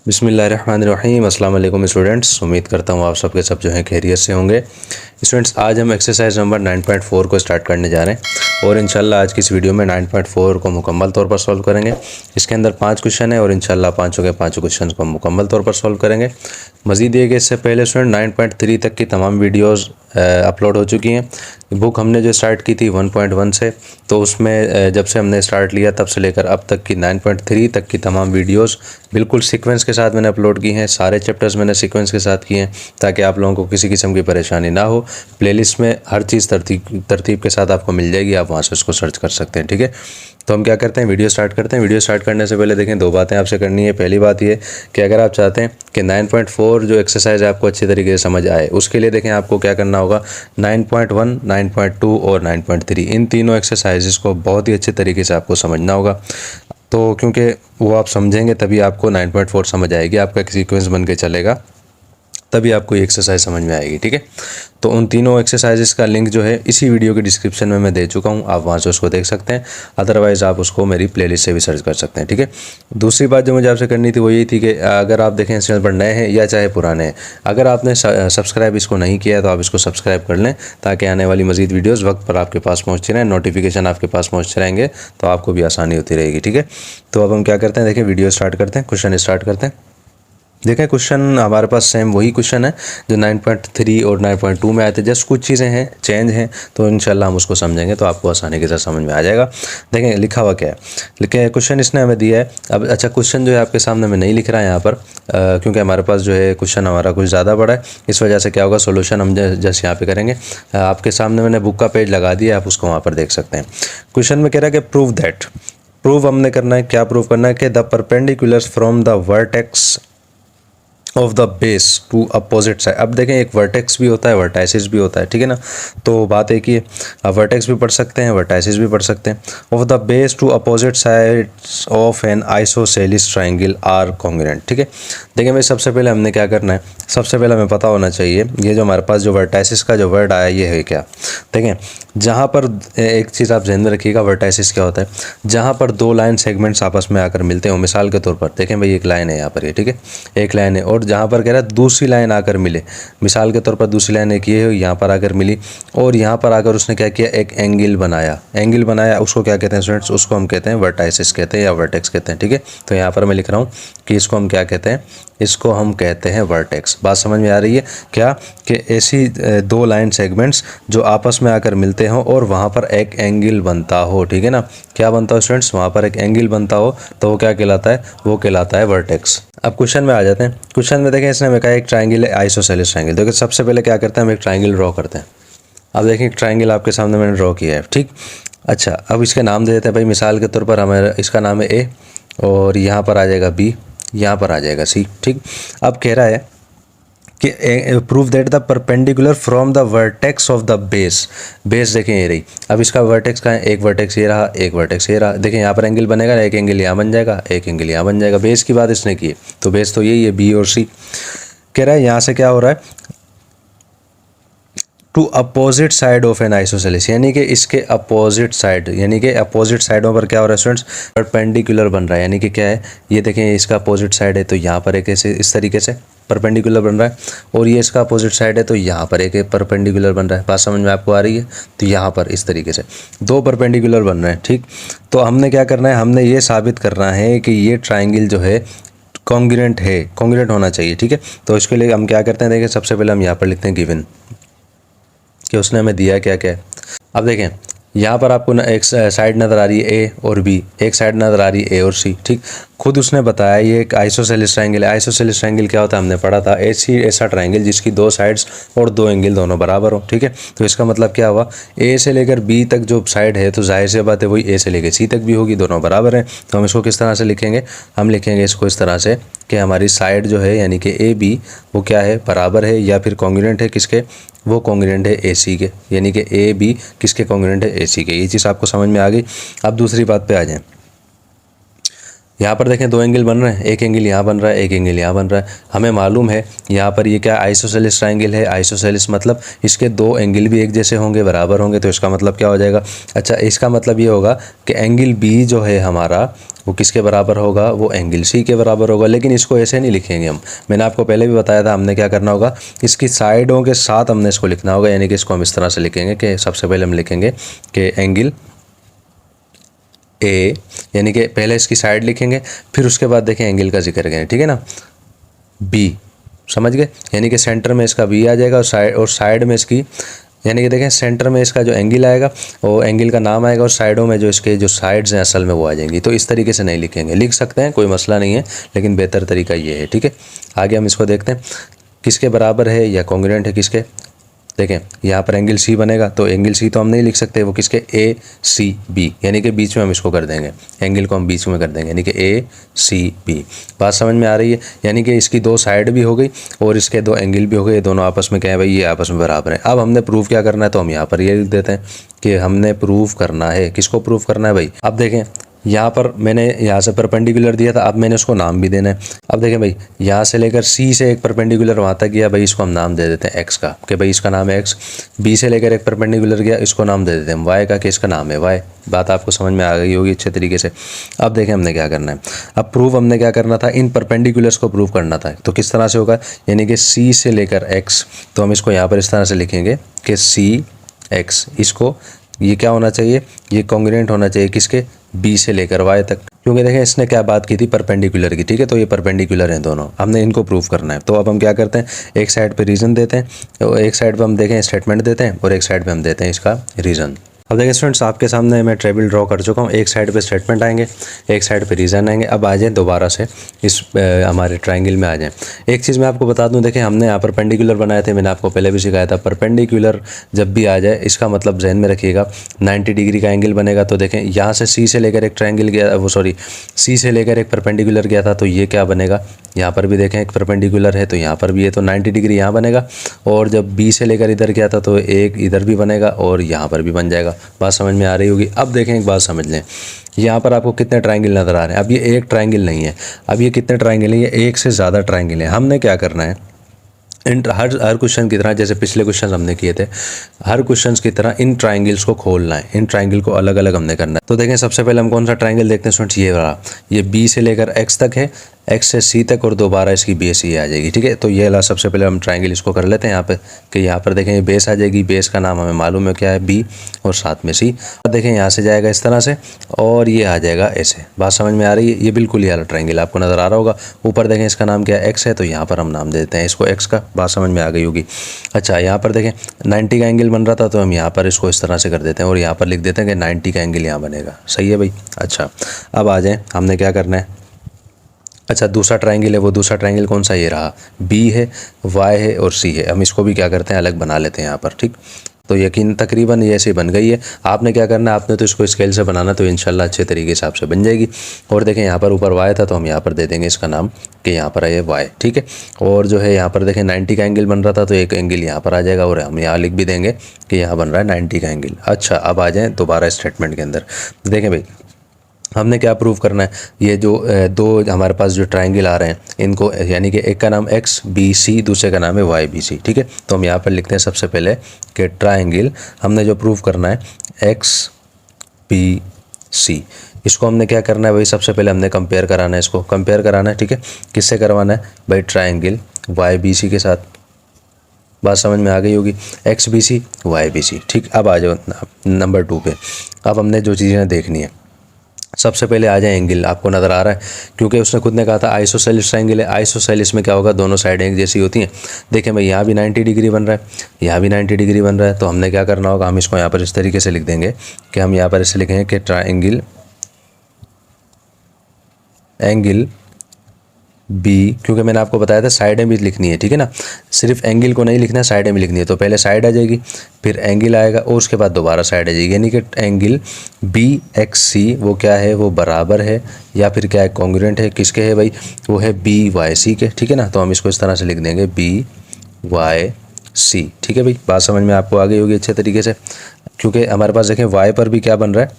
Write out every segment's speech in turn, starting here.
बिस्मिल्लाहिर्रहमानिर्रहीम। अस्सलाम वालेकुम स्टूडेंट्स, उम्मीद करता हूँ आप सबके सब जो हैं खैरियत से होंगे। स्टूडेंट्स, आज हम एक्सरसाइज नंबर 9.4 को स्टार्ट करने जा रहे हैं और इंशाल्लाह आज की इस वीडियो में 9.4 को मुकम्मल तौर पर सॉल्व करेंगे। इसके अंदर 5 क्वेश्चन है और इंशाल्लाह पाँचों के पाँचों क्वेश्चन को मुकम्मल तौर पर सॉल्व करेंगे। मज़ीद ये कि इससे पहले स्टूडेंट 9.3 तक की तमाम वीडियोज़ अपलोड हो चुकी हैं। बुक हमने जो स्टार्ट की थी 1.1 से, तो उसमें जब से हमने स्टार्ट लिया तब से लेकर अब तक की 9.3 तक की तमाम वीडियोस बिल्कुल सीक्वेंस के साथ मैंने अपलोड की हैं। सारे चैप्टर्स मैंने सीक्वेंस के साथ किए हैं ताकि आप लोगों को किसी किस्म की परेशानी ना हो। प्लेलिस्ट में हर चीज़ तरतीब के साथ आपको मिल जाएगी, आप वहाँ से उसको सर्च कर सकते हैं। ठीक है, तो हम क्या करते हैं, वीडियो स्टार्ट करते हैं। वीडियो स्टार्ट करने से पहले देखें, दो बातें आपसे करनी है। पहली बात ये कि अगर आप चाहते हैं कि 9.4 जो एक्सरसाइज है आपको अच्छी तरीके से समझ आए, उसके लिए देखें आपको क्या करना होगा। 9.1, 9.2 और 9.3 इन तीनों एक्सरसाइजेस को बहुत ही अच्छे तरीके से आपको समझना होगा। तो क्योंकि वो आप समझेंगे तभी आपको 9.4 समझ आएगी, आपका एक सीक्वेंस बन के चलेगा, तभी आपको ये एक्सरसाइज समझ में आएगी। ठीक है, तो उन तीनों एक्सरसाइजेस का लिंक जो है इसी वीडियो के डिस्क्रिप्शन में मैं दे चुका हूँ, आप वहाँ से उसको देख सकते हैं। अदरवाइज़ आप उसको मेरी प्लेलिस्ट से भी सर्च कर सकते हैं। ठीक है, दूसरी बात जो मुझे आपसे करनी थी वो यही थी कि अगर आप देखें इस चैनल पर नए हैं या चाहे पुराने हैं, अगर आपने सब्सक्राइब इसको नहीं किया है तो आप इसको सब्सक्राइब कर लें ताकि आने वाली मज़ीद वीडियोज़ वक्त पर आपके पास पहुँचती रहें, नोटिफिकेशन आपके पास पहुँचते रहेंगे, तो आपको भी आसानी होती रहेगी। ठीक है, तो अब हम क्या करते हैं, देखिए वीडियो स्टार्ट करते हैं, क्वेश्चन स्टार्ट करते हैं। देखें, क्वेश्चन हमारे पास सेम वही क्वेश्चन है जो 9.3 और 9.2 में आए थे, जस्ट कुछ चीज़ें हैं चेंज हैं, तो इंशाल्लाह हम उसको समझेंगे तो आपको आसानी के साथ समझ में आ जाएगा। देखें लिखा हुआ क्या है, लिखे क्वेश्चन इसने हमें दिया है। अब अच्छा, क्वेश्चन जो है आपके सामने मैं नहीं लिख रहा है यहाँ पर, क्योंकि हमारे पास जो है क्वेश्चन हमारा कुछ ज़्यादा बड़ा है, इस वजह से क्या होगा, सोल्यूशन हम जस्ट यहाँ पर करेंगे। आपके सामने मैंने बुक का पेज लगा दिया, आप उसको वहाँ पर देख सकते हैं। क्वेश्चन में कह रहा है कि प्रूव दैट, प्रूव हमने करना है, क्या प्रूव करना है कि the perpendiculars from the vertex of the base to opposite side. अब देखें, एक वर्टेक्स भी होता है, वर्टाइसिस भी होता है। ठीक है ना, तो बात एक ही है, आप वर्टेक्स भी पढ़ सकते हैं, वर्टाइसिस भी पढ़ सकते हैं। Of the base to opposite sides of an isosceles triangle are congruent. ठीक है, देखें भाई, सबसे पहले हमने क्या करना है, सबसे पहले हमें पता होना चाहिए ये जो हमारे पास जो वर्टाइसिस का जो वर्ड आया ये है क्या। देखें, जहाँ पर एक चीज़ आप ध्यान में रखिएगा, वर्टाइसिस क्या होता है, जहाँ पर दो लाइन सेगमेंट्स आपस में आकर मिलते हो। मिसाल के तौर पर देखें भाई, एक लाइन है यहाँ पर ये, ठीक है, एक लाइन है, और जहाँ पर कह रहा है दूसरी लाइन आकर मिले, मिसाल के तौर पर दूसरी लाइन एक ये है, यहाँ पर आकर मिली और यहाँ पर आकर उसने क्या किया, एक एंगल बनाया। एंगल बनाया, उसको क्या कहते हैं स्टूडेंट्स, उसको हम कहते हैं वर्टाइसिस कहते हैं या वर्टेक्स कहते हैं। ठीक है, तो यहाँ पर मैं लिख रहा हूँ कि इसको हम क्या कहते हैं, इसको हम कहते हैं वर्टेक्स। बात समझ में आ रही है क्या, कि ऐसी दो लाइन सेगमेंट्स जो आपस में आकर मिलते हो और वहाँ पर एक एंगल बनता हो। ठीक है ना, क्या बनता हो स्टूडेंट्स, वहाँ पर एक एंगल बनता हो, तो वो क्या कहलाता है, वो कहलाता है वर्टेक्स। अब क्वेश्चन में आ जाते हैं। क्वेश्चन में देखें, इसने हमें कहा एक ट्राइंगल है, आइसोसेलिस ट्राइंगल। देखिए सबसे पहले क्या करते हैं, हम एक ट्राइंगल ड्रॉ करते हैं। अब देखें, एक ट्राइंगल आपके सामने मैंने ड्रॉ किया है। ठीक, अच्छा, अब इसके नाम दे देते हैं भाई। मिसाल के तौर पर हमारा इसका नाम है ए, और यहाँ पर आ जाएगा बी, यहाँ पर आ जाएगा सी। ठीक, अब कह रहा है कि prove that the perpendicular from the vertex of the base. Base देखें ये रही, अब इसका वर्टेक्स का है, एक वर्टेक्स ये रहा, एक वर्टेक्स ये रहा। देखें यहाँ पर एंगल बनेगा, एक एंगल यहाँ बन जाएगा, एक एंगल यहाँ बन जाएगा। बेस की बात इसने की है, तो बेस तो यही है, बी और सी। कह रहा है यहाँ से क्या हो रहा है, to opposite side of an isosceles, यानी कि इसके अपोजिट साइड, यानी कि अपोजिट साइडों पर क्या हो रहा है स्टूडेंट्स, परपेंडिकुलर बन रहा है। यानी कि क्या है, ये देखें इसका अपोजिट साइड है तो यहाँ पर एक ऐसे इस तरीके से परपेंडिकुलर बन रहा है, और ये इसका अपोजिट साइड है तो यहाँ पर एक परपेंडिकुलर बन रहा है। बात समझ में आपको आ रही है, तो यहाँ पर इस तरीके से दो परपेंडिकुलर बन रहे हैं। ठीक, तो हमने क्या करना है, हमने ये साबित करना है कि ये ट्राइंगल जो है कॉन्ग्रुएंट है, कॉन्ग्रुएंट होना चाहिए। ठीक है, तो इसके लिए हम क्या करते हैं, देखिए सबसे पहले हम यहाँ पर लिखते हैं गिवन, कि उसने हमें दिया क्या क्या है। अब देखें, यहाँ पर आपको एक साइड नज़र आ रही है ए और बी, एक साइड नज़र आ रही है ए और सी। ठीक, खुद उसने बताया ये एक आइसोसेलिस ट्रायंगल है। आइसोसेलिस ट्रायंगल क्या होता है, हमने पढ़ा था, ऐसा ट्रायंगल जिसकी दो साइड्स और दो एंगल दोनों बराबर हो। ठीक है, तो इसका मतलब क्या हुआ, ए से लेकर बी तक जो साइड है, तो जाहिर सी बात है वही ए से लेकर सी तक भी होगी, दोनों बराबर हैं। तो हम इसको किस तरह से लिखेंगे, हम लिखेंगे इसको इस तरह से कि हमारी साइड जो है यानी कि ए बी वो क्या है, बराबर है या फिर कॉन्ग्रुएंट है, किसके, वो कॉन्ग्रुएंट है ए सी के, यानी कि ए बी किसके कॉन्ग्रुएंट है, ए सी के। ये चीज़ आपको समझ में आ गई। अब दूसरी बात पे आ जाएं, यहाँ पर देखें दो एंगल बन रहे हैं, एक एंगल यहाँ बन रहा है, एक एंगल यहाँ बन रहा है। हमें मालूम है यहाँ पर ये क्या आइसोसेलेस ट्राइंगल है। आइसोसेलेस मतलब इसके दो एंगल भी एक जैसे होंगे, बराबर होंगे। तो इसका मतलब क्या हो जाएगा? अच्छा, इसका मतलब ये होगा कि एंगल बी जो है हमारा वो किसके बराबर होगा? वो एंगल सी के बराबर होगा। लेकिन इसको ऐसे नहीं लिखेंगे हम, मैंने आपको पहले भी बताया था हमने क्या करना होगा, इसकी साइडों के साथ हमने इसको लिखना होगा। यानी कि इसको हम इस तरह से लिखेंगे कि सबसे पहले हम लिखेंगे कि एंगल ए, यानी कि पहले इसकी साइड लिखेंगे, फिर उसके बाद देखें एंगल का जिक्र करेंगे, ठीक है ना। बी, समझ गए? यानी कि सेंटर में इसका बी आ जाएगा और साइड में इसकी, यानी कि देखें सेंटर में इसका जो एंगल आएगा वो एंगल का नाम आएगा और साइडों में जो इसके जो साइड्स हैं असल में वो आ जाएंगी। तो इस तरीके से नहीं लिखेंगे, लिख सकते हैं, कोई मसला नहीं है, लेकिन बेहतर तरीका ये है, ठीक है। आगे हम इसको देखते हैं किसके बराबर है या कॉन्ग्रुएंट है किसके। देखें यहाँ पर एंगल सी बनेगा, तो एंगल सी तो हम नहीं लिख सकते, वो किसके? ए सी बी, यानी कि बीच में हम इसको कर देंगे, एंगल को हम बीच में कर देंगे, यानी कि ए सी बी। बात समझ में आ रही है? यानी कि इसकी दो साइड भी हो गई और इसके दो एंगल भी हो गए, दोनों आपस में क्या है भाई? ये आपस में बराबर है। अब हमने प्रूफ क्या करना है, तो हम यहाँ पर ये लिख देते हैं कि हमने प्रूफ करना है, किसको प्रूफ करना है भाई? अब देखें यहाँ पर मैंने यहाँ से परपेंडिकुलर दिया था, अब मैंने उसको नाम भी देना है। अब देखें भाई, यहाँ से लेकर सी से एक परपेंडिकुलर वहाँ तक गया भाई, इसको हम नाम दे देते हैं एक्स का, कि भाई इसका नाम है एक्स। बी से लेकर एक परपेंडिकुलर गया, इसको नाम दे देते हैं वाई का, कि इसका नाम है वाई। बात आपको समझ में आ गई होगी अच्छे तरीके से। अब देखें हमने क्या करना है, अब प्रूफ हमने क्या करना था, इन परपेंडिकुलर्स को प्रूव करना था। तो किस तरह से होगा? यानी कि सी से लेकर एक्स, तो हम इसको यहाँ पर इस तरह से लिखेंगे कि सी एक्स, इसको ये क्या होना चाहिए? ये कॉन्ग्रुएंट होना चाहिए किसके? बी से लेकर वाई तक। क्योंकि देखें इसने क्या बात की थी? परपेंडिकुलर की, ठीक है। तो ये परपेंडिकुलर हैं दोनों, हमने इनको प्रूफ करना है। तो अब हम क्या करते हैं, एक साइड पे रीज़न देते हैं, तो एक साइड पे हम देखें स्टेटमेंट देते हैं और एक साइड पे हम देते हैं इसका रीज़न। अब देखिए स्टूडेंट्स, आपके सामने मैं टेबल ड्रॉ कर चुका हूँ। एक साइड पे स्टेटमेंट आएंगे, एक साइड पे रीज़न आएंगे। अब आ जाए दोबारा से इस हमारे ट्रायंगल में आ जाएं। एक चीज़ मैं आपको बता दूं, देखें हमने यहाँ परपेंडिकुलर बनाए थे, मैंने आपको पहले भी सिखाया था। परपेंडिकुलर जब भी आ जाए इसका मतलब जहन में रखिएगा 90 डिग्री का एंगल बनेगा। तो देखें यहाँ से सी से लेकर एक ट्रायंगल गया, वो सॉरी सी से लेकर एक परपेंडिकुलर गया था, तो ये क्या बनेगा? यहाँ पर भी देखें एक परपेंडिकुलर है, तो यहाँ पर भी है, तो 90 डिग्री यहाँ बनेगा। और जब बी से लेकर इधर गया था तो एक इधर भी बनेगा और यहाँ पर भी बन जाएगा। बात समझ में आ रही होगी। अब देखें एक बात समझ लें, यहाँ पर आपको कितने ट्रायंगल नज़र आ रहे हैं? अब ये एक ट्रायंगल नहीं है, अब ये कितने ट्रायंगल हैं? ये एक से ज़्यादा ट्रायंगल हैं। हमने क्या करना है, इन हर क्वेश्चन की तरह, जैसे पिछले क्वेश्चन हमने किए थे, हर क्वेश्चन की तरह इन ट्रायंगल्स को खोलना है, इन ट्रायंगल को अलग अलग हमने करना है। तो देखें सबसे पहले हम कौन सा ट्रायंगल देखते हैं स्टूडेंट्स? ये वाला, ये बी से लेकर एक्स तक है, एक्स से सी तक, और दोबारा इसकी बेस ये आ जाएगी, ठीक है। तो ये वाला सबसे पहले हम ट्रायंगल इसको कर लेते हैं यहाँ पे, कि यहाँ पर देखें ये बेस आ जाएगी, बेस का नाम हमें मालूम है क्या है? बी, और साथ में सी। देखें यहाँ से जाएगा इस तरह से और ये आ जाएगा ऐसे। बात समझ में आ रही है? ये बिल्कुल ये वाला ट्रायंगल आपको नज़र आ रहा होगा। ऊपर देखें इसका नाम क्या है? एक्स है, तो यहाँ पर हम नाम दे देते हैं इसको एक्स का। बात समझ में आ गई होगी। अच्छा, यहाँ पर देखें 90 का एंगल बन रहा था, तो हम यहाँ पर इसको इस तरह से कर देते हैं और यहाँ पर लिख देते हैं कि 90 का एंगल यहाँ बनेगा। सही है भाई? अच्छा, अब आ जाएँ, हमने क्या करना है। अच्छा, दूसरा ट्रायंगल है, वो दूसरा ट्रायंगल कौन सा? ये रहा, बी है, वाई है और सी है। हम इसको भी क्या करते हैं, अलग बना लेते हैं यहाँ पर, ठीक। तो यकीन तकरीबन ये ऐसे बन गई है। आपने क्या करना है, आपने तो इसको स्केल से बनाना, तो इंशाल्लाह अच्छे तरीके से आपसे बन जाएगी। और देखें यहाँ पर ऊपर वाई था, तो हम यहाँ पर दे देंगे इसका नाम कि यहाँ पर है वाई, ठीक है। और जो है यहाँ पर देखें 90 का एंगल बन रहा था, तो एक एंगल यहाँ पर आ जाएगा और हम यहाँ लिख भी देंगे कि यहाँ बन रहा है 90 का एंगल। अच्छा, अब आ जाएँ दोबारा स्टेटमेंट के अंदर। देखें भाई, हमने क्या प्रूव करना है, ये जो दो हमारे पास जो ट्रायंगल आ रहे हैं इनको, यानी कि एक का नाम एक्स बी सी, दूसरे का नाम है वाई बी सी, ठीक है। तो हम यहाँ पर लिखते हैं सबसे पहले कि ट्रायंगल हमने जो प्रूव करना है एक्स बी सी, इसको हमने क्या करना है भाई? सबसे पहले हमने कंपेयर कराना है, इसको कंपेयर कराना है, ठीक है। किससे करवाना है भाई? ट्रायंगल वाई बी सी के साथ। बात समझ में आ गई होगी, X B C Y B C, ठीक। अब आ जाओ नंबर 2 पे। अब हमने जो चीज़ें देखनी है, सबसे पहले आ जाए एंगल। आपको नज़र आ रहा है, क्योंकि उसने खुद ने कहा था आइसोसेलेस ट्रायंगल है। आइसोसेलेस में क्या होगा? दोनों साइडें एक जैसी होती हैं। देखें भाई, यहाँ भी 90 डिग्री बन रहा है, यहाँ भी 90 डिग्री बन रहा है। तो हमने क्या करना होगा, हम इसको यहाँ पर इस तरीके से लिख देंगे कि हम यहाँ पर इसे लिखेंगे कि ट्रायंगल एंगल बी, क्योंकि मैंने आपको बताया था साइडें भी लिखनी है, ठीक है ना। सिर्फ एंगल को नहीं लिखना है, साइडें भी लिखनी है। तो पहले साइड आ जाएगी, फिर एंगल आएगा और उसके बाद दोबारा साइड आ जाएगी। यानी कि एंगल बी एक्स सी वो क्या है? वो बराबर है या फिर क्या है? कॉन्ग्रुएंट है। किसके है भाई? वो है बी वाई सी के, ठीक है ना। तो हम इसको इस तरह से लिख देंगे बी वाई सी, ठीक है भाई। बात समझ में आपको आ गई होगी अच्छे तरीके से, क्योंकि हमारे पास देखें वाई पर भी क्या बन रहा है?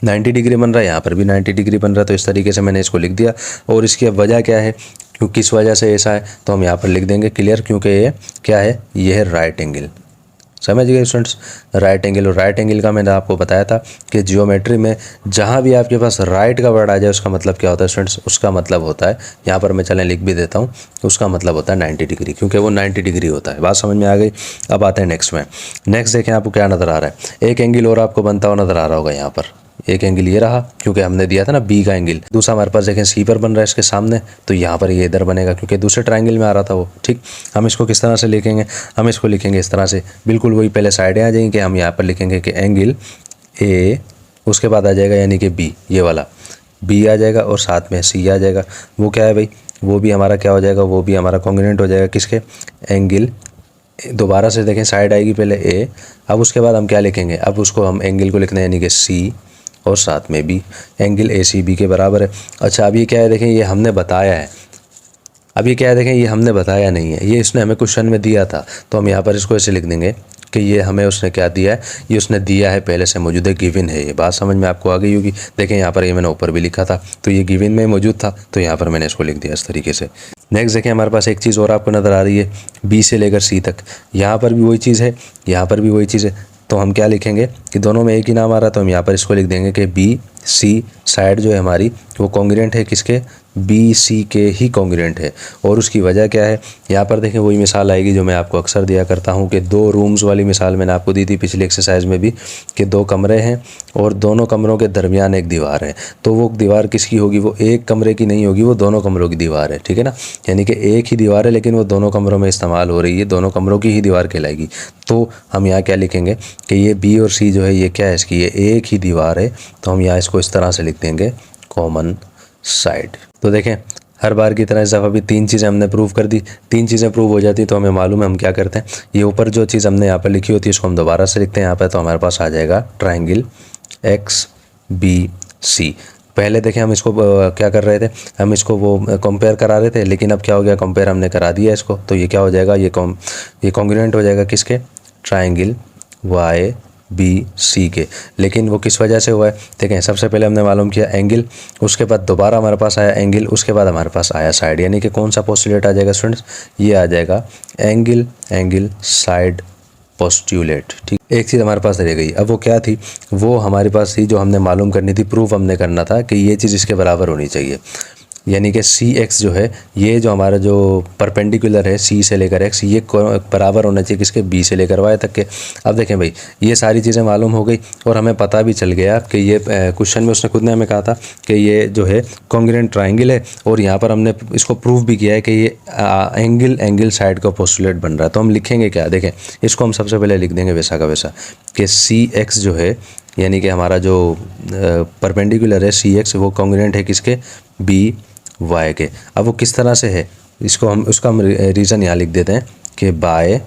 90 डिग्री बन रहा है, यहाँ पर भी 90 डिग्री बन रहा है। तो इस तरीके से मैंने इसको लिख दिया। और इसकी अब वजह क्या है, क्यों किस वजह से ऐसा है, तो हम यहाँ पर लिख देंगे क्लियर, क्योंकि ये क्या है, ये है राइट एंगल। समझ गए स्टूडेंट्स, राइट एंगल। और राइट एंगल का मैंने आपको बताया था कि जियोमेट्री में जहाँ भी आपके पास राइट का वर्ड आ जाए उसका मतलब क्या होता है स्टूडेंट्स, उसका मतलब होता है, यहाँ पर मैं चलें लिख भी देता हूँ, उसका मतलब होता है 90 डिग्री, क्योंकि वो 90 डिग्री होता है। बात समझ में आ गई। अब आते हैं नेक्स्ट में। नेक्स्ट देखें आपको क्या नज़र आ रहा है, एक एंगल और आपको बनता हुआ नज़र आ रहा होगा। यहाँ पर एक एंगल ये रहा, क्योंकि हमने दिया था ना बी का एंगल। दूसरा हमारे पास देखें सी पर बन रहा है इसके सामने, तो यहाँ पर ये इधर बनेगा, क्योंकि दूसरे ट्रायंगल में आ रहा था वो। ठीक, हम इसको किस तरह से लिखेंगे, हम इसको लिखेंगे इस तरह से, बिल्कुल वही पहले साइडें आ जाएंगी कि हम यहाँ पर लिखेंगे कि एंगल ए, उसके बाद आ जाएगा यानी कि बी, ये वाला बी आ जाएगा और साथ में सी आ जाएगा। वो क्या है भाई, वो भी हमारा क्या हो जाएगा, वो भी हमारा कॉन्ग्रुएंट हो जाएगा किसके, एंगल। दोबारा से देखें, साइड आएगी पहले ए, अब उसके बाद हम क्या लिखेंगे, अब उसको हम एंगल को लिखना है यानी कि सी, और साथ में भी एंगल ए सी बी के बराबर है। अच्छा, अब ये क्या है देखें, ये हमने बताया है। अब ये क्या है देखें, ये हमने बताया नहीं है, ये इसने हमें क्वेश्चन में दिया था। तो हम यहाँ पर इसको ऐसे लिख देंगे कि ये हमें उसने क्या दिया है, ये उसने दिया है पहले से मौजूद है, गिवन है। ये बात समझ में आपको आ गई होगी। देखें यहाँ पर ये मैंने ऊपर भी लिखा था, तो ये गिवन में मौजूद था, तो यहाँ पर मैंने इसको लिख दिया इस तरीके से। नेक्स्ट देखें, हमारे पास एक चीज़ और आपको नज़र आ रही है, बी से लेकर सी तक। यहाँ पर भी वही चीज़ है, यहाँ पर भी वही चीज़ है। तो हम क्या लिखेंगे कि दोनों में एक ही नाम आ रहा है, तो हम यहाँ पर इसको लिख देंगे कि बी सी साइड जो है हमारी, वो कॉन्ग्रुएंट है किसके, बी सी के ही कॉन्ग्रुएंट है। और उसकी वजह क्या है, यहाँ पर देखें वही मिसाल आएगी जो मैं आपको अक्सर दिया करता हूँ, कि 2 रूम्स वाली मिसाल मैंने आपको दी थी पिछली एक्सरसाइज में भी, कि 2 कमरे हैं और दोनों कमरों के दरमियान एक दीवार है। तो वो दीवार किसकी होगी, वो एक कमरे की नहीं होगी, वो दोनों कमरों की दीवार है। ठीक है ना, यानी कि एक ही दीवार है लेकिन वो दोनों कमरों में इस्तेमाल हो रही है, दोनों कमरों की ही दीवार कहलाएगी। तो हम यहाँ क्या लिखेंगे कि ये बी और सी जो है ये क्या है, इसकी ये एक ही दीवार है। तो हम यहाँ इसको इस तरह से लिख देंगे, कॉमन साइड। तो देखें, हर बार की तरह इस दफ़ा भी 3 चीज़ें हमने प्रूव कर दी। 3 चीज़ें प्रूव हो जाती तो हमें मालूम है हम क्या करते हैं, ये ऊपर जो चीज़ हमने यहाँ पर लिखी होती है इसको हम दोबारा से लिखते हैं यहाँ पर। तो हमारे पास आ जाएगा ट्रायंगल एक्स बी सी। पहले देखें हम इसको क्या कर रहे थे, हम इसको वो कंपेयर करा रहे थे, लेकिन अब क्या हो गया, कंपेयर हमने करा दिया इसको। तो ये क्या हो जाएगा, ये कॉन्ग्रुएंट हो जाएगा किसके, ट्रायंगल वाई बी सी के। लेकिन वो किस वजह से हुआ है, देखें सबसे पहले हमने मालूम किया एंगल, उसके बाद दोबारा हमारे पास आया एंगल, उसके बाद हमारे पास आया साइड। यानी कि कौन सा पोस्टुलेट आ जाएगा स्टूडेंट्स, ये आ जाएगा एंगल एंगल साइड पोस्टुलेट। ठीक, एक चीज़ हमारे पास रह गई। अब वो क्या थी, वो हमारे पास थी जो हमने मालूम करनी थी, प्रूफ हमने करना था कि ये चीज़ इसके बराबर होनी चाहिए। यानी कि सी एक्स जो है, ये जो हमारा जो परपेंडिकुलर है सी से लेकर एक्स, ये बराबर होना चाहिए किसके, बी से लेकर वाई तक के। अब देखें भाई, ये सारी चीज़ें मालूम हो गई और हमें पता भी चल गया कि ये क्वेश्चन में उसने खुद ने हमें कहा था कि ये जो है कॉन्ग्रुएंट ट्रायंगल है, और यहाँ पर हमने इसको प्रूफ भी किया है कि ये एंगल एंगल साइड का पोस्टुलेट बन रहा है। तो हम लिखेंगे क्या, देखें इसको हम सबसे पहले लिख देंगे वैसा का वैसा, कि सी एक्स जो है यानी कि हमारा जो परपेंडिकुलर है सी एक्स, वो कॉन्ग्रुएंट है किसके, बी वाई के। अब वो किस तरह से है, इसको हम उसका हम रीज़न यहाँ लिख देते हैं कि बाय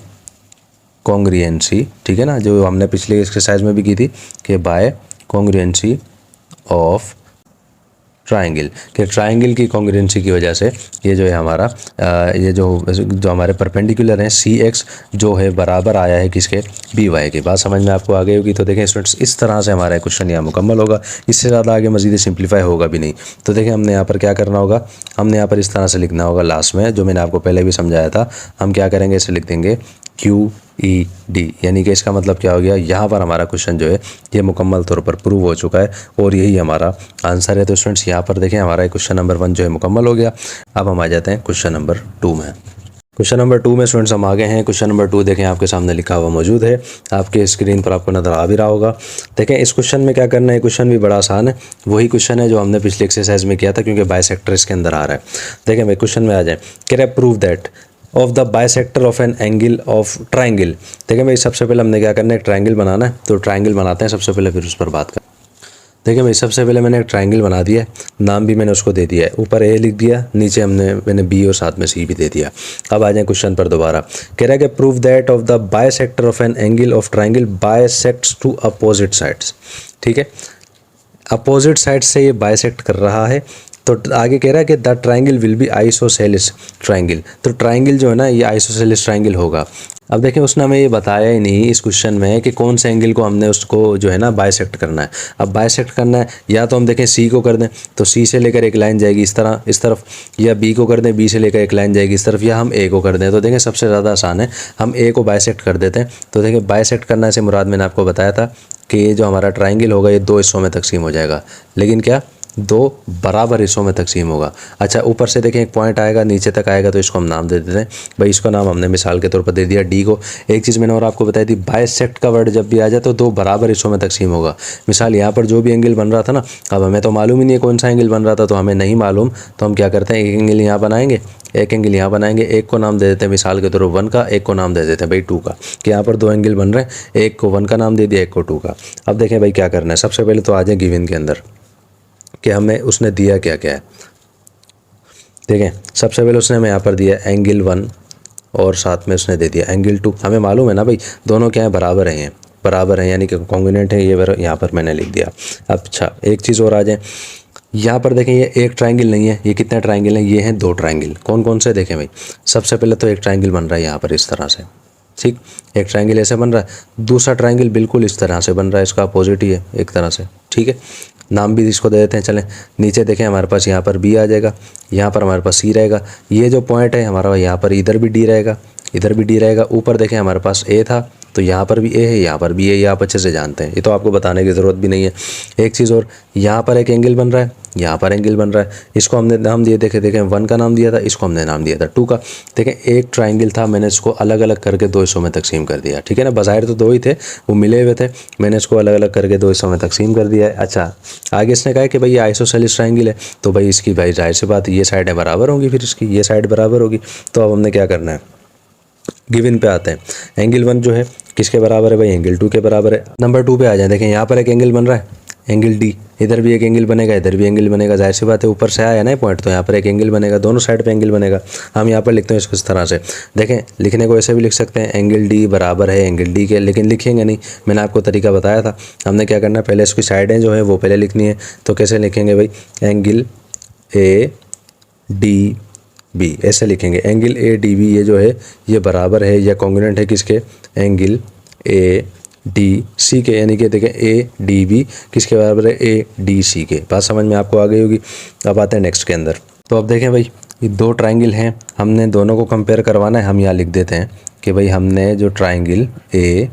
कॉन्ग्रुएंसी। ठीक है ना, जो हमने पिछले एक्सरसाइज में भी की थी कि बाय कॉन्ग्रुएंसी ऑफ ट्रायंगल, कि ट्रायंगल की कॉन्ग्रुएंसी की वजह से ये जो है हमारा ये जो हमारे परपेंडिकुलर हैं सी एक्स जो है बराबर आया है किसके, बी वाई के। बात समझ में आपको आ गई होगी। तो देखें स्टूडेंट्स, इस तरह से हमारा क्वेश्चन यहाँ मुकम्मल होगा, इससे ज़्यादा आगे मज़ीद सिंप्लीफाई होगा भी नहीं। तो देखें हमने यहाँ पर क्या करना होगा, हमने यहाँ पर इस तरह से लिखना होगा, लास्ट में जो मैंने आपको पहले भी समझाया था, हम क्या करेंगे, इसे लिख देंगे क्यू ई डी। यानी कि इसका मतलब क्या हो गया, यहाँ पर हमारा क्वेश्चन जो है ये मुकम्मल तौर पर प्रूव हो चुका है और यही हमारा आंसर है। तो स्टूडेंट्स यहाँ पर देखें हमारा क्वेश्चन नंबर 1 जो है मुकम्मल हो गया। अब हम आ जाते हैं क्वेश्चन नंबर 2 में। क्वेश्चन नंबर 2 में स्टूडेंट्स हम आगे हैं। क्वेश्चन नंबर 2 देखें आपके सामने लिखा हुआ मौजूद है, आपके स्क्रीन पर आपको नज़र आ भी रहा होगा। देखें इस क्वेश्चन में क्या करना है, क्वेश्चन भी बड़ा आसान है, वही क्वेश्चन है जो हमने पिछले एक्सरसाइज में किया था, क्योंकि बाइसेक्टर इसके अंदर आ रहा है। देखें भाई क्वेश्चन में आ जाए, can prove that of the bisector of an angle of triangle. देखिए भाई सबसे पहले हमने क्या करना है, एक ट्रायंगल बनाना है। तो ट्रायंगल बनाते हैं सबसे पहले, फिर उस पर बात करें। देखिए भाई सबसे पहले मैंने एक ट्रायंगल बना दिया है, नाम भी मैंने उसको दे दिया है, ऊपर ए लिख दिया, नीचे मैंने बी और साथ में सी भी दे दिया। अब आ जाए क्वेश्चन पर दोबारा, कह रहा है कि prove that of the bisector of an angle of triangle bisects to opposite sides. ठीक है, अपोजिट साइड से ये बाइसेक्ट कर रहा है, तो आगे कह रहा है कि the triangle will be isosceles triangle. तो ट्राइंगल जो है ना ये आइसोसेलेस ट्राइंगल होगा। अब देखें उसने हमें ये बताया ही नहीं इस क्वेश्चन में कि कौन से एंगल को हमने उसको जो है ना बाइसेक्ट करना है। अब बाइसेक्ट करना है या तो हम देखें सी को कर दें तो सी से लेकर एक लाइन जाएगी इस तरह इस तरफ, या बी को कर दें बी से लेकर एक लाइन जाएगी इस तरफ, या हम ए को कर दें। तो देखें सबसे ज़्यादा आसान है हम ए को बाइसेक्ट कर देते हैं। तो देखें बाइसेक्ट करने से मुराद मैंने आपको बताया था कि ये जो हमारा ट्राइंगल होगा ये 2 हिस्सों में तकसीम हो जाएगा, लेकिन क्या 2 बराबर हिस्सों में तकसीम होगा। अच्छा ऊपर से देखें एक पॉइंट आएगा नीचे तक आएगा तो इसको हम नाम दे देते हैं भाई, इसको नाम हमने मिसाल के तौर पर दे दिया डी को। एक चीज़ मैंने और आपको बताई थी बाइसेक्ट का वर्ड जब भी आ जाए तो 2 बराबर हिस्सों में तकसीम होगा। मिसाल यहाँ पर जो भी एंगल बन रहा था ना, अब हमें तो मालूम ही नहीं है कौन सा एंगल बन रहा था, तो हमें नहीं मालूम तो हम क्या करते हैं एक एंगल यहाँ बनाएंगे एक एंगल यहाँ बनाएंगे, एक को नाम दे देते हैं मिसाल के तौर पर 1 का, एक को नाम दे देते हैं भाई 2 का, कि यहाँ पर 2 एंगल बन रहे हैं, एक को 1 का नाम दे दिया एक को 2 का। अब देखें भाई क्या करना है, सबसे पहले तो आ जाए गिवन के अंदर कि हमें उसने दिया क्या क्या है। देखें सबसे पहले उसने हमें यहाँ पर दिया एंगल 1 और साथ में उसने दे दिया एंगल 2। हमें मालूम है ना भाई दोनों क्या है बराबर हैं, बराबर हैं यानी कि कॉन्ग्रुएंट है, ये यहाँ पर मैंने लिख दिया। अच्छा एक चीज़ और आ जाए, यहाँ पर देखें ये एक ट्राइंगल नहीं है, ये कितने ट्राइंगल हैं, ये हैं 2 ट्राइंगल। कौन कौन से देखें भाई, सबसे पहले तो एक ट्राइंगल बन रहा है यहाँ पर इस तरह से, ठीक, एक ट्राइंगल ऐसे बन रहा है, दूसरा ट्राइंगल बिल्कुल इस तरह से बन रहा है, इसका अपोजिट ही है एक तरह से, ठीक है। नाम भी इसको दे देते हैं। चलें नीचे देखें हमारे पास यहाँ पर बी आ जाएगा, यहाँ पर हमारे पास सी रहेगा, ये जो पॉइंट है हमारा यहाँ पर इधर भी डी रहेगा, इधर भी डी रहेगा। ऊपर देखें हमारे पास ए था तो यहाँ पर भी ए है, यहाँ पर भी ए, ये आप अच्छे से जानते हैं, ये तो आपको बताने की ज़रूरत भी नहीं है। एक चीज़ और, यहाँ पर एक एंगल बन रहा है, यहाँ पर एंगल बन रहा है, इसको हमने नाम दिए देखें 1 का नाम दिया था, इसको हमने नाम दिया था 2 का। देखें एक ट्राइंगल था, मैंने इसको अलग अलग करके 2 हिस्सों में तकसीम कर दिया, ठीक है ना। बज़ाहिर तो 2 ही थे, वो मिले हुए थे, मैंने इसको अलग अलग करके 2 हिस्सों में तकसीम कर दिया है। अच्छा आगे इसने कहा कि भाई ये आइसोसेलेस ट्राइंगल है, तो भाई इसकी भाई जाहिर सी बात ये साइडें बराबर होंगी, फिर इसकी ये साइड बराबर होगी। तो अब हमने क्या करना है, गिवन पे आते हैं। एंगल 1 जो है किसके बराबर है भाई, एंगल 2 के बराबर है। नंबर 2 पे आ जाए, देखें यहाँ पर एक एंगल बन रहा है एंगल डी, इधर भी एक एंगल बनेगा इधर भी एंगल बनेगा, जाहिर सी बात है ऊपर से आया है ना पॉइंट, तो यहाँ पर एक एंगल बनेगा, दोनों साइड पे एंगल बनेगा। हम यहाँ पर लिखते हैं इसको इस तरह से, देखें लिखने को ऐसे भी लिख सकते हैं एंगल डी बराबर है एंगल डी के, लेकिन लिखेंगे नहीं, मैंने आपको तरीका बताया था। हमने क्या करना है, पहले इसकी साइडें जो है वो पहले लिखनी है। तो कैसे लिखेंगे भाई, एंगल ए डी बी ऐसे लिखेंगे, एंगल ए डी बी ये जो है ये बराबर है या कॉन्ग्रुएंट है किसके, एंगल ए डी सी के, यानी कि देखें ए डी बी किसके बराबर है, ए डी सी के। बात समझ में आपको आ गई होगी। अब आते हैं नेक्स्ट के अंदर। तो अब देखें भाई ये 2 ट्राइंगल हैं, हमने दोनों को कंपेयर करवाना है। हम यहाँ लिख देते हैं कि भाई हमने जो ट्राइंगल ए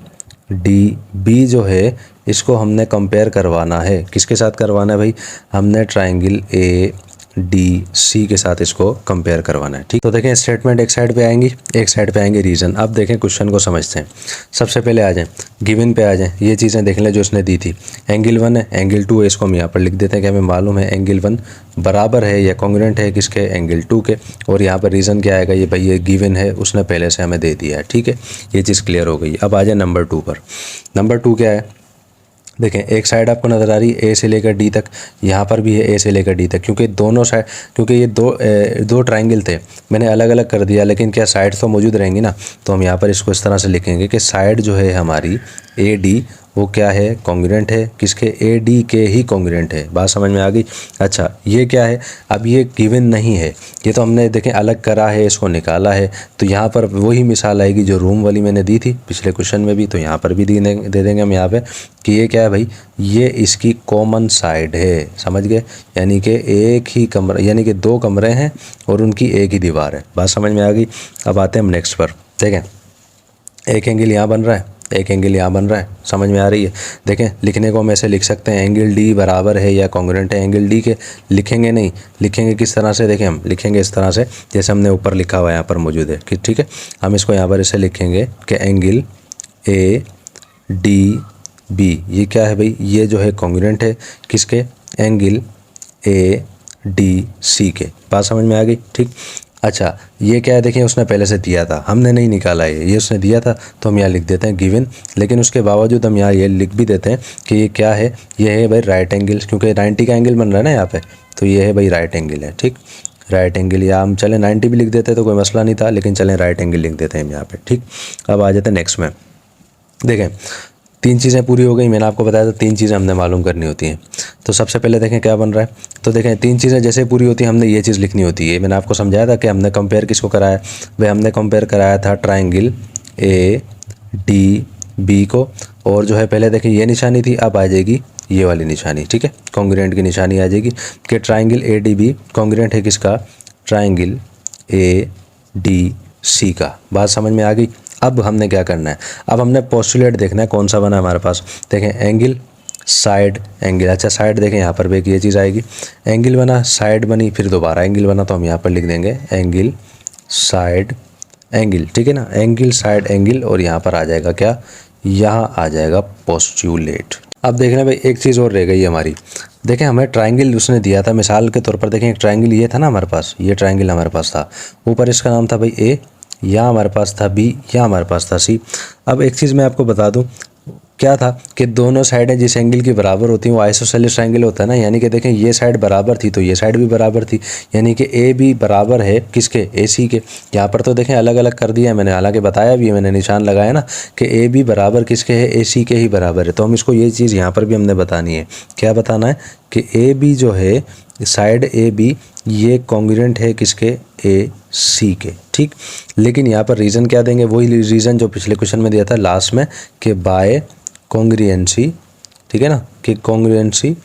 डी बी जो है इसको हमने कंपेयर करवाना है, किसके साथ करवाना है भाई, हमने ट्राइंगल ए डी सी के साथ इसको कंपेयर करवाना है, ठीक। तो देखें स्टेटमेंट एक साइड पे आएंगी, एक साइड पे आएंगे रीज़न। अब देखें क्वेश्चन को समझते हैं। सबसे पहले आ जाएं गिवन पे आ जाएं, ये चीज़ें देख लें जो उसने दी थी। एंगल 1 है एंगल 2 है, इसको हम यहाँ पर लिख देते हैं कि हमें मालूम है एंगल 1 बराबर है या कॉन्ग्रुएंट है किसके, एंगल 2 के। और यहाँ पर रीज़न क्या आएगा, ये भाई ये गिवन है उसने पहले से हमें दे दिया है, ठीक है, ये चीज़ क्लियर हो गई। अब आ जाए नंबर 2 पर। नंबर 2 क्या है, देखें एक साइड आपको नज़र आ रही है ए से लेकर डी तक, यहाँ पर भी है ए से लेकर डी तक, क्योंकि दोनों साइड, क्योंकि ये दो ट्राइंगल थे मैंने अलग अलग कर दिया, लेकिन क्या साइड तो मौजूद रहेंगी ना। तो हम यहाँ पर इसको इस तरह से लिखेंगे कि साइड जो है हमारी ए डी वो क्या है, कॉन्ग्रुएंट है किसके, ए डी के ही कॉन्ग्रुएंट है। बात समझ में आ गई। अच्छा ये क्या है, अब ये गिवन नहीं है, ये तो हमने देखें अलग करा है, इसको निकाला है। तो यहाँ पर वही मिसाल आएगी जो रूम वाली मैंने दी थी पिछले क्वेश्चन में भी, तो यहाँ पर भी दे देंगे हम यहाँ पे कि ये क्या है भाई, ये इसकी कॉमन साइड है, समझ गए, यानी कि एक ही कमरा, यानी कि 2 कमरे हैं और उनकी एक ही दीवार है। बात समझ में आ गई। अब आते हैं हम नेक्स्ट पर। देखें एक एंगल यहाँ बन रहा है, एक एंगल यहाँ बन रहा है, समझ में आ रही है। देखें लिखने को हम ऐसे लिख सकते हैं एंगल डी बराबर है या कॉन्ग्रुएंट है, एंगल डी के लिखेंगे नहीं, लिखेंगे किस तरह से, देखें हम लिखेंगे इस तरह से जैसे हमने ऊपर लिखा हुआ है यहाँ पर मौजूद है कि, ठीक है। हम इसको यहाँ पर ऐसे लिखेंगे कि एंगल ए डी बी ये क्या है भाई, ये जो है कॉन्ग्रुएंट है किसके, एंगल ए डी सी के। बात समझ में आ गई, ठीक। अच्छा ये क्या है, देखिए उसने पहले से दिया था, हमने नहीं निकाला है, ये उसने दिया था तो हम यहाँ लिख देते हैं गिवन। लेकिन उसके बावजूद हम यहाँ ये लिख भी देते हैं कि ये क्या है, ये है भाई राइट एंगल, क्योंकि 90 का एंगल बन रहा है ना यहाँ पे, तो ये है भाई राइट एंगल है, ठीक, राइट एंगल। या हम चलें 90 भी लिख देते तो कोई मसला नहीं था, लेकिन चलें राइट एंगल लिख देते हैं हम यहाँ पे, ठीक। अब आ जाते हैं नेक्स्ट में। देखें 3 चीज़ें पूरी हो गई, मैंने आपको बताया था 3 चीज़ें हमने मालूम करनी होती हैं। तो सबसे पहले देखें क्या बन रहा है, तो देखें तीन चीज़ें जैसे पूरी होती हैं हमने ये चीज़ लिखनी होती है। मैंने आपको समझाया था कि हमने कंपेयर किसको कराया, भाई हमने कंपेयर कराया था ट्राइंगल ए डी बी को, और जो है पहले देखें ये निशानी थी, अब आ जाएगी ये वाली निशानी, ठीक है, कॉन्ग्रुएंट की निशानी आ जाएगी कि triangle A D B congruent है किसका, ट्राइंगल ए डी सी का। बात समझ में आ गई। अब हमने क्या करना है, अब हमने पोस्टुलेट देखना है कौन सा बना हमारे पास। देखें एंगल साइड एंगल, अच्छा साइड देखें यहाँ पर भी एक ये चीज़ आएगी, एंगल बना साइड बनी फिर दोबारा एंगल बना, तो हम यहाँ पर लिख देंगे एंगल साइड एंगल, ठीक है ना, एंगल साइड एंगल, और यहाँ पर आ जाएगा क्या, यहाँ आ जाएगा पोस्टुलेट। अब देखना भाई एक चीज़ और रह गई हमारी, देखें हमें ट्राइंगल उसने दिया था मिसाल के तौर पर, देखें एक ट्राइंगल ये था ना हमारे पास, ये ट्राइंगल हमारे पास था, ऊपर इसका नाम था भाई ए, यहाँ हमारे पास था बी, यहाँ हमारे पास था सी। अब एक चीज़ मैं आपको बता दूं, क्या था कि दोनों साइडें जिस एंगल की बराबर होती हैं वो आइसोसेलेस ट्रायंगल होता है ना, यानी कि देखें ये साइड बराबर थी तो ये साइड भी बराबर थी, यानी कि ए बी बराबर है किसके, ए सी के। यहाँ पर तो देखें अलग अलग कर दिया है मैंने, हालांकि बताया भी है मैंने, निशान लगाया ना कि ए बी बराबर किसके है, ए सी के ही बराबर है। तो हम इसको ये चीज़ यहाँ पर भी हमने बतानी है, क्या बताना है कि ए बी जो है साइड ए बी ये कॉन्ग्रुएंट है किसके, ए सी के, ठीक। लेकिन यहाँ पर रीज़न क्या देंगे, वही रीज़न जो पिछले क्वेश्चन में दिया था लास्ट में कि बाय कॉन्ग्रुएंसी, ठीक है ना, कि कॉन्ग्रुएंसी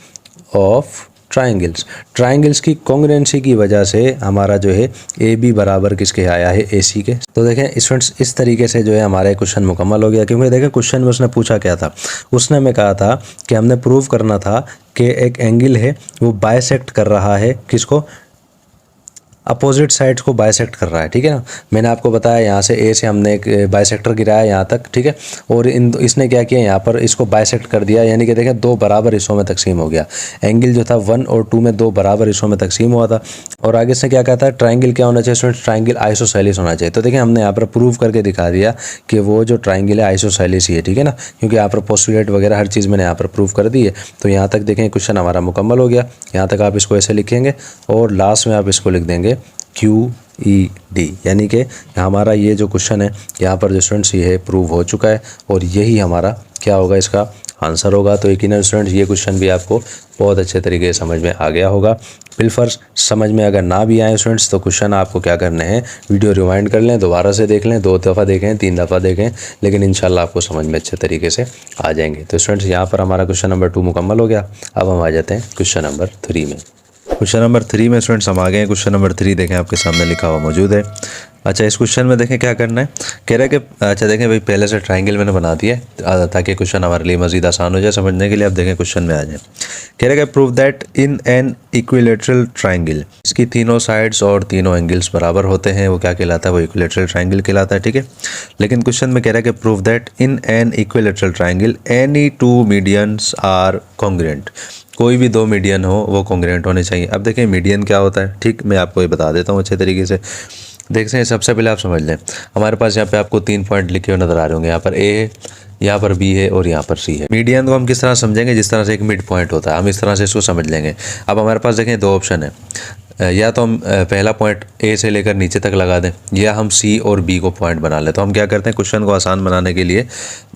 ऑफ ट्राइंगल्स की कॉन्ग्रुएंसी की वजह से हमारा जो है ए बी बराबर किसके आया है, ए सी के। तो देखें स्टूडेंट्स इस तरीके से जो है हमारा क्वेश्चन मुकम्मल हो गया, क्योंकि देखें क्वेश्चन में उसने पूछा क्या था, उसने हमें कहा था कि हमने प्रूव करना था कि एक एंगल है वो बाइसेक्ट कर रहा है किसको, अपोजिट साइड्स को बाइसेक्ट कर रहा है, ठीक है ना। मैंने आपको बताया यहाँ से ए से हमने एक बाइसेक्टर गिराया यहाँ तक, ठीक है, और इसने क्या किया यहाँ पर इसको बाइसेक्ट कर दिया, यानी कि देखें दो बराबर हिस्सों में तकसीम हो गया। एंगल जो था 1 और 2 में दो बराबर हिस्सों में तकसीम हुआ था। और आगे से क्या कहता है, ट्राइंगल क्या होना चाहिए स्टूडेंट्स, ट्राइंगल आइसोसेलेस होना चाहिए। तो देखिए हमने यहाँ पर प्रूव करके दिखा दिया कि वो जो ट्राइंगल है आइसोसेलेस ही है, ठीक है ना, क्योंकि यहाँ पर पोस्टुलेट वगैरह हर चीज़ मैंने यहाँ पर प्रूव कर दी है। तो यहाँ तक देखें क्वेश्चन हमारा मुकम्मल हो गया। यहाँ तक आप इसको ऐसे लिखेंगे और लास्ट में आप इसको लिख देंगे QED, यानी कि हमारा ये जो क्वेश्चन है यहाँ पर जो स्टूडेंट्स ये है प्रूव हो चुका है, और यही हमारा क्या होगा, इसका आंसर होगा। तो यकीनन स्टूडेंट्स ये क्वेश्चन भी आपको बहुत अच्छे तरीके से समझ में आ गया होगा। बिलफर्ज समझ में अगर ना भी आए स्टूडेंट्स तो क्वेश्चन आपको क्या करने हैं, वीडियो रिवाइंड कर लें, दोबारा से देख लें, 2 दफ़ा देखें, 3 दफ़ा देखें, लेकिन इंशाल्लाह आपको समझ में अच्छे तरीके से आ जाएंगे। तो स्टूडेंट्स यहाँ पर हमारा क्वेश्चन नंबर 2 मुकम्मल हो गया। अब हम आ जाते हैं क्वेश्चन नंबर 3 में। क्वेश्चन नंबर 3 में स्टूडेंट्स हम आ गए हैं। क्वेश्चन नंबर 3 देखें आपके सामने लिखा हुआ मौजूद है। अच्छा इस क्वेश्चन में देखें क्या करना है, कह रहा है कि अच्छा देखें भाई पहले से ट्राइंगल मैंने बना दिया है ताकि क्वेश्चन हमारे लिए मज़ीद आसान हो जाए समझने के लिए। अब देखें क्वेश्चन में आ जाए, कह रहा है कि prove that in an equilateral triangle, इसकी तीनों साइड्स और तीनों एंगल्स बराबर होते हैं, वो क्या कहलाता है, वो इक्विलेटरल ट्राइंगल कहलाता है, ठीक है। लेकिन क्वेश्चन में कह रहा है कि prove that in an equilateral triangle any 2 medians are congruent, कोई भी 2 मीडियन हो वो कॉन्ग्रुएंट होने चाहिए। अब देखें मीडियन क्या होता है, ठीक, मैं आपको ये बता देता हूँ अच्छे तरीके से। देखते हैं सबसे पहले आप समझ लें, हमारे पास यहाँ पे आपको 3 पॉइंट लिखे हुए नज़र आ रहे होंगे, यहाँ पर ए है, यहाँ पर बी है और यहाँ पर सी है। मीडियन को हम किस तरह समझेंगे, जिस तरह से एक मिड पॉइंट होता है, हम इस तरह से इसको समझ लेंगे। अब हमारे पास देखें 2 ऑप्शन है, या तो हम पहला पॉइंट ए से लेकर नीचे तक लगा दें, या हम सी और बी को पॉइंट बना लें। तो हम क्या करते हैं, क्वेश्चन को आसान बनाने के लिए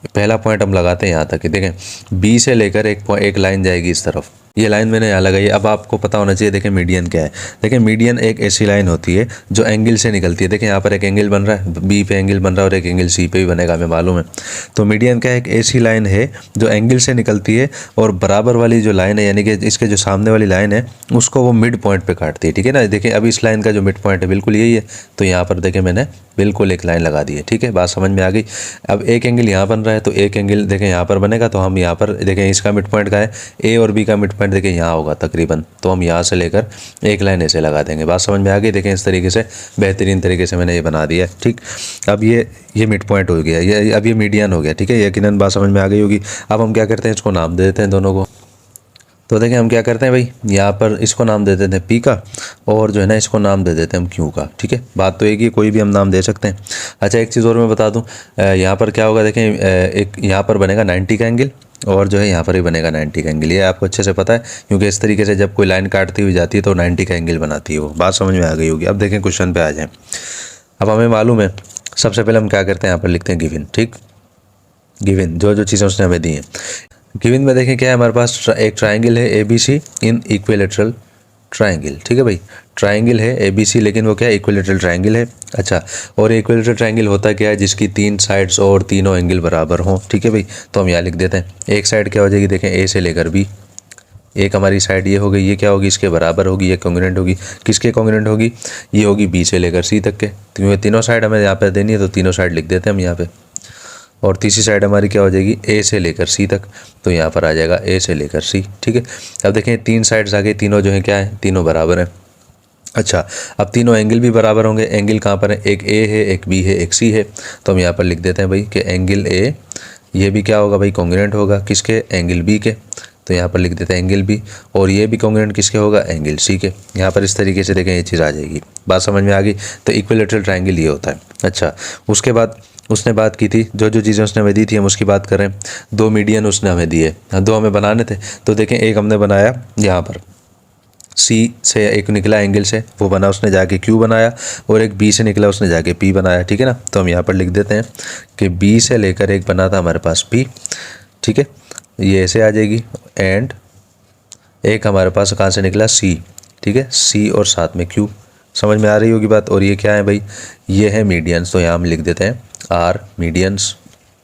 पहला पॉइंट हम लगाते हैं यहाँ तक कि देखें बी से लेकर एक लाइन जाएगी इस तरफ, ये लाइन मैंने यहाँ लगाई है। अब आपको पता होना चाहिए देखें मीडियन क्या है। देखें मीडियन एक ऐसी लाइन होती है जो एंगल से निकलती है। देखें यहाँ पर एक एंगल बन रहा है, बी पे एंगल बन रहा है और एक एंगल सी पे भी बनेगा, हमें मालूम है। तो मीडियन क्या है, एक ऐसी लाइन है जो एंगल से निकलती है और बराबर वाली जो लाइन है, यानी कि इसके जो सामने वाली लाइन है उसको वो मिड पॉइंट पे काटती है, ठीक है ना। देखिए अब इस लाइन का जो मिड पॉइंट है बिल्कुल यही है, तो यहाँ पर देखें मैंने बिल्कुल एक लाइन लगा दी है, ठीक है, बात समझ में आ गई। अब एक एंगल यहाँ बन रहा है तो एक एंगल देखें यहाँ पर बनेगा, तो हम यहाँ पर देखें इसका मिड पॉइंट का है, ए और बी का मिड पॉइंट देखें यहाँ होगा तकरीबन, तो हम यहाँ से लेकर एक लाइन ऐसे लगा देंगे। बात समझ में आ गई। देखें इस तरीके से बेहतरीन तरीके से मैंने ये बना दिया है, ठीक। अब ये मिड पॉइंट हो गया, ये अब ये मीडियन हो गया, ठीक है, यकीनन बात समझ में आ गई होगी। अब हम क्या करते हैं, इसको नाम दे देते हैं दोनों को। तो देखें हम क्या करते हैं भाई, यहाँ पर इसको नाम दे देते हैं पी का, और जो है ना इसको नाम दे देते हैं हम क्यू का, ठीक है। बात तो एक ही, कोई भी हम नाम दे सकते हैं। अच्छा एक चीज़ और मैं बता दूँ, यहाँ पर क्या होगा, देखें एक यहाँ पर बनेगा 90 का एंगल, और जो है यहाँ पर भी बनेगा 90 का एंगल। ये आपको अच्छे से पता है, क्योंकि इस तरीके से जब कोई लाइन काटती हुई जाती है तो 90 का एंगल बनाती है वो। बात समझ में आ गई होगी। अब देखें क्वेश्चन पे आ जाएं। अब हमें मालूम है, सबसे पहले हम क्या करते हैं, यहाँ पर लिखते हैं गिवन, ठीक, गिवन जो चीज़ें उसने हमें दी हैं। गिवन में देखें क्या है, हमारे पास एक ट्राइंगल है ABC इन इक्विलेटरल ट्राइंगल, ठीक है भाई, ट्राइंगल है ABC, लेकिन वो क्या है, इक्विलेटरल ट्राइंगल है। अच्छा, और इक्विलेटरल ट्राइंगल होता क्या है, जिसकी 3 साइड्स और तीनों एंगल बराबर हों, ठीक है भाई। तो हम यहाँ लिख देते हैं, एक साइड क्या हो जाएगी, देखें A से लेकर B, एक हमारी साइड ये हो गई, ये क्या होगी, इसके बराबर होगी, ये कॉन्ग्रुएंट होगी, किसके कॉन्ग्रुएंट होगी, ये होगी B से लेकर C तक के, क्योंकि तीनों साइड हमें यहाँ पे देनी है, तो तीनों साइड लिख देते हैं हम यहाँ पे। और तीसरी साइड हमारी क्या हो जाएगी, A से लेकर C तक, तो यहाँ पर आ जाएगा A से लेकर C, ठीक है। अब देखें 3 साइड्स आ गए, तीनों जो है क्या है, तीनों बराबर हैं। अच्छा, अब तीनों एंगल भी बराबर होंगे, एंगल कहाँ पर है, एक A है, एक B है, एक C है, तो हम यहाँ पर लिख देते हैं भाई कि एंगल A, ये भी क्या होगा भाई, कॉन्ग्रुएंट होगा किसके, एंगल B के, तो यहाँ पर लिख देते हैं एंगल B, और ये भी कॉन्ग्रुएंट किसके होगा, एंगल C के। यहाँ पर इस तरीके से देखें ये चीज़ आ जाएगी, बात समझ में आ गई। तो इक्विलेटरल ट्राइंगल ये होता है। अच्छा, उसके बाद उसने बात की थी, जो जो चीज़ें उसने हमें दी थी हम उसकी बात करें। 2 मीडियन उसने हमें दिए, 2 हमें बनाने थे, तो देखें एक हमने बनाया यहाँ पर C से, एक निकला एंगल से, वो बना उसने जाके Q बनाया, और एक B से निकला उसने जाके P बनाया, ठीक है ना। तो हम यहाँ पर लिख देते हैं कि B से लेकर एक बना था हमारे पास P, ठीक है, ये ऐसे आ जाएगी, एंड एक हमारे पास कहाँ से निकला, C, ठीक है, C और साथ में Q, समझ में आ रही होगी बात। और ये क्या है भाई, ये है मीडियंस, तो यहाँ हम लिख देते हैं R मीडियंस,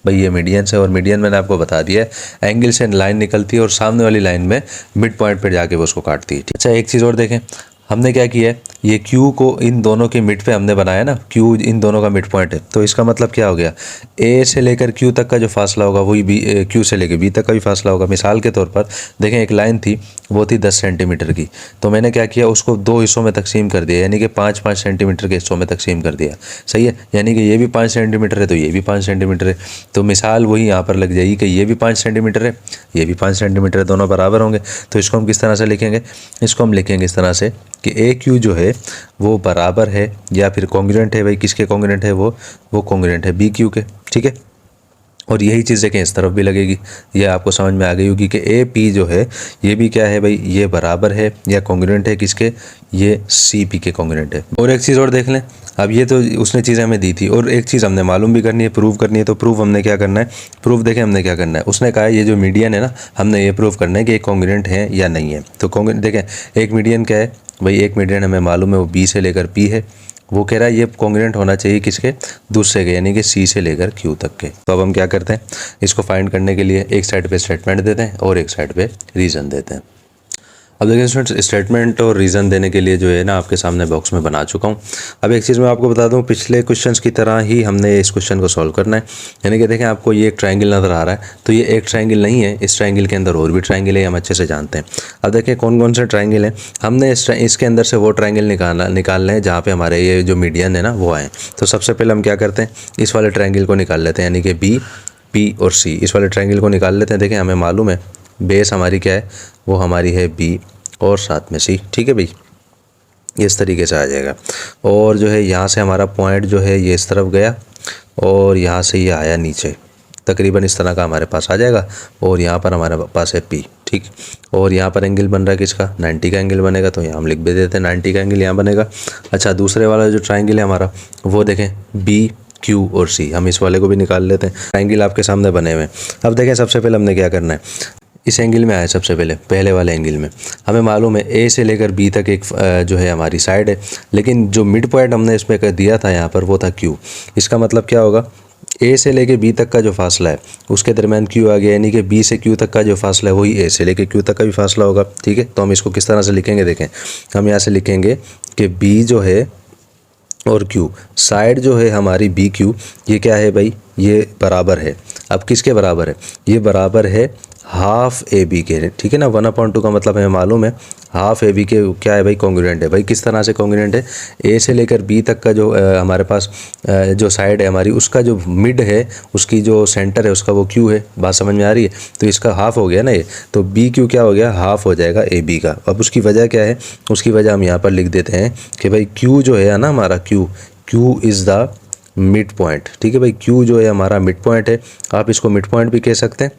भाई ये मीडियंस है। और मीडियन मैंने आपको बता दिया है, एंगल से लाइन निकलती है और सामने वाली लाइन में मिड पॉइंट पर जाके वो उसको काटती है। अच्छा, एक चीज़ और देखें, हमने क्या किया है, ये Q को इन दोनों के मिड पे हमने बनाया ना, Q इन दोनों का मिड पॉइंट है, तो इसका मतलब क्या हो गया, A से लेकर Q तक का जो फासला होगा वही Q से लेकर B तक का भी फासला होगा। मिसाल के तौर पर देखें, एक लाइन थी, वो थी 10 सेंटीमीटर की, तो मैंने क्या किया, उसको 2 हिस्सों में तकसीम कर दिया, यानी कि 5-5 सेंटीमीटर के हिस्सों में तकसीम कर दिया, सही है। यानी कि ये भी 5 सेंटीमीटर है, तो ये भी 5 सेंटीमीटर है, तो मिसाल वही यहाँ पर लग जाएगी कि ये भी 5 सेंटीमीटर है, ये भी 5 सेंटीमीटर है, दोनों बराबर होंगे। तो इसको हम किस तरह से लिखेंगे, इसको हम लिखेंगे इस तरह से कि AQ जो है वो बराबर है या फिर कॉन्ग्रुएंट है, भाई किसके कॉन्ग्रुएंट है, वो कॉन्ग्रुएंट है BQ के, ठीक है। और यही चीज़ देखें इस तरफ भी लगेगी, ये आपको समझ में आ गई होगी कि AP जो है ये भी क्या है भाई, ये बराबर है या कॉन्ग्रुएंट है किसके, ये CP के कॉन्ग्रुएंट है। और एक चीज़ और देख लें, अब ये तो उसने चीज़ें हमें दी थी, और एक चीज़ हमने मालूम भी करनी है, प्रूव करनी है। तो प्रूव हमने क्या करना है, प्रूफ देखें हमने क्या करना है, उसने कहा ये जो मीडियन है ना, हमने ये प्रूव करना है कि एक कॉन्ग्रुएंट है या नहीं है। तो कॉन्ग्रुएंट देखें, एक मीडियन क्या है भाई, एक मीडियन हमें मालूम है वो B से लेकर P है, वो कह रहा है ये कॉन्ग्रुएंट होना चाहिए किसके, दूसरे के, यानी कि C से लेकर Q तक के। तो अब हम क्या करते हैं, इसको फाइंड करने के लिए एक साइड पे स्टेटमेंट देते हैं और एक साइड पे रीज़न देते हैं। अब देखिए स्टूडेंट्स, स्टेटमेंट और रीज़न देने के लिए जो है ना आपके सामने बॉक्स में बना चुका हूँ। अब एक चीज़ मैं आपको बता दूँ, पिछले क्वेश्चंस की तरह ही हमने इस क्वेश्चन को सॉल्व करना है। यानी कि देखें, आपको ये एक ट्रायंगल नज़र आ रहा है, तो ये एक ट्रायंगल नहीं है, इस ट्रायंगल के अंदर और भी ट्रायंगल है, हम अच्छे से जानते हैं। अब देखें कौन कौन से ट्रायंगल हैं, हमने इसके अंदर से वो ट्रायंगल निकालना है जहाँ पर हमारे ये जो मीडियन है ना वो आए। तो सबसे पहले हम क्या करते हैं, इस वाले ट्रायंगल को निकाल लेते हैं, यानी कि B, P और C, इस वाले ट्रायंगल को निकाल लेते हैं। देखें, हमें मालूम है बेस हमारी क्या है, वो हमारी है B और साथ में C, ठीक है भाई, इस तरीके से आ जाएगा। और जो है यहाँ से हमारा पॉइंट जो है ये इस तरफ गया, और यहाँ से ये आया नीचे, तकरीबन इस तरह का हमारे पास आ जाएगा। और यहाँ पर हमारे पास है P, ठीक। और यहाँ पर एंगल बन रहा है किसका, 90 का एंगल बनेगा, तो यहाँ हम लिख भी देते हैं 90 का एंगल यहाँ बनेगा। अच्छा, दूसरे वाला जो ट्रायंगल है हमारा, वो देखें B, Q और C, हम इस वाले को भी निकाल लेते हैं। ट्रायंगल आपके सामने बने हुए हैं। अब देखें, सबसे पहले हमने क्या करना है, इस एंगल में आया, सबसे पहले वाले एंगल में हमें मालूम है A से लेकर B तक एक जो है हमारी साइड है, लेकिन जो मिड पॉइंट हमने इसमें कर दिया था यहाँ पर वो था Q। इसका मतलब क्या होगा, A से लेकर B तक का जो फासला है उसके दरमियान Q आ गया, यानी कि B से Q तक का जो फासला है वही A से लेकर Q तक का भी फासला होगा, ठीक है। तो हम इसको किस तरह से लिखेंगे, देखें, हम यहाँ से लिखेंगे कि B जो है और Q, साइड जो है हमारी BQ, ये क्या है भाई, ये बराबर है। अब किसके बराबर है, ये बराबर है हाफ AB के, ठीक है ना। 1/2 का मतलब हमें मालूम है हाफ AB के क्या है भाई, कॉन्ग्रुएंट है। भाई किस तरह से कॉन्ग्रुएंट है, A से लेकर B तक का जो हमारे पास जो साइड है हमारी, उसका जो मिड है, उसकी जो सेंटर है उसका वो Q है। बात समझ में आ रही है, तो इसका हाफ हो गया ना ये, तो BQ क्या हो गया, हाफ हो जाएगा AB का। अब उसकी वजह क्या है, उसकी वजह हम यहाँ पर लिख देते हैं कि भाई Q जो है ना हमारा, Q is the mid point, ठीक है भाई। Q जो है हमारा मिड पॉइंट है, आप इसको मिड पॉइंट भी कह सकते हैं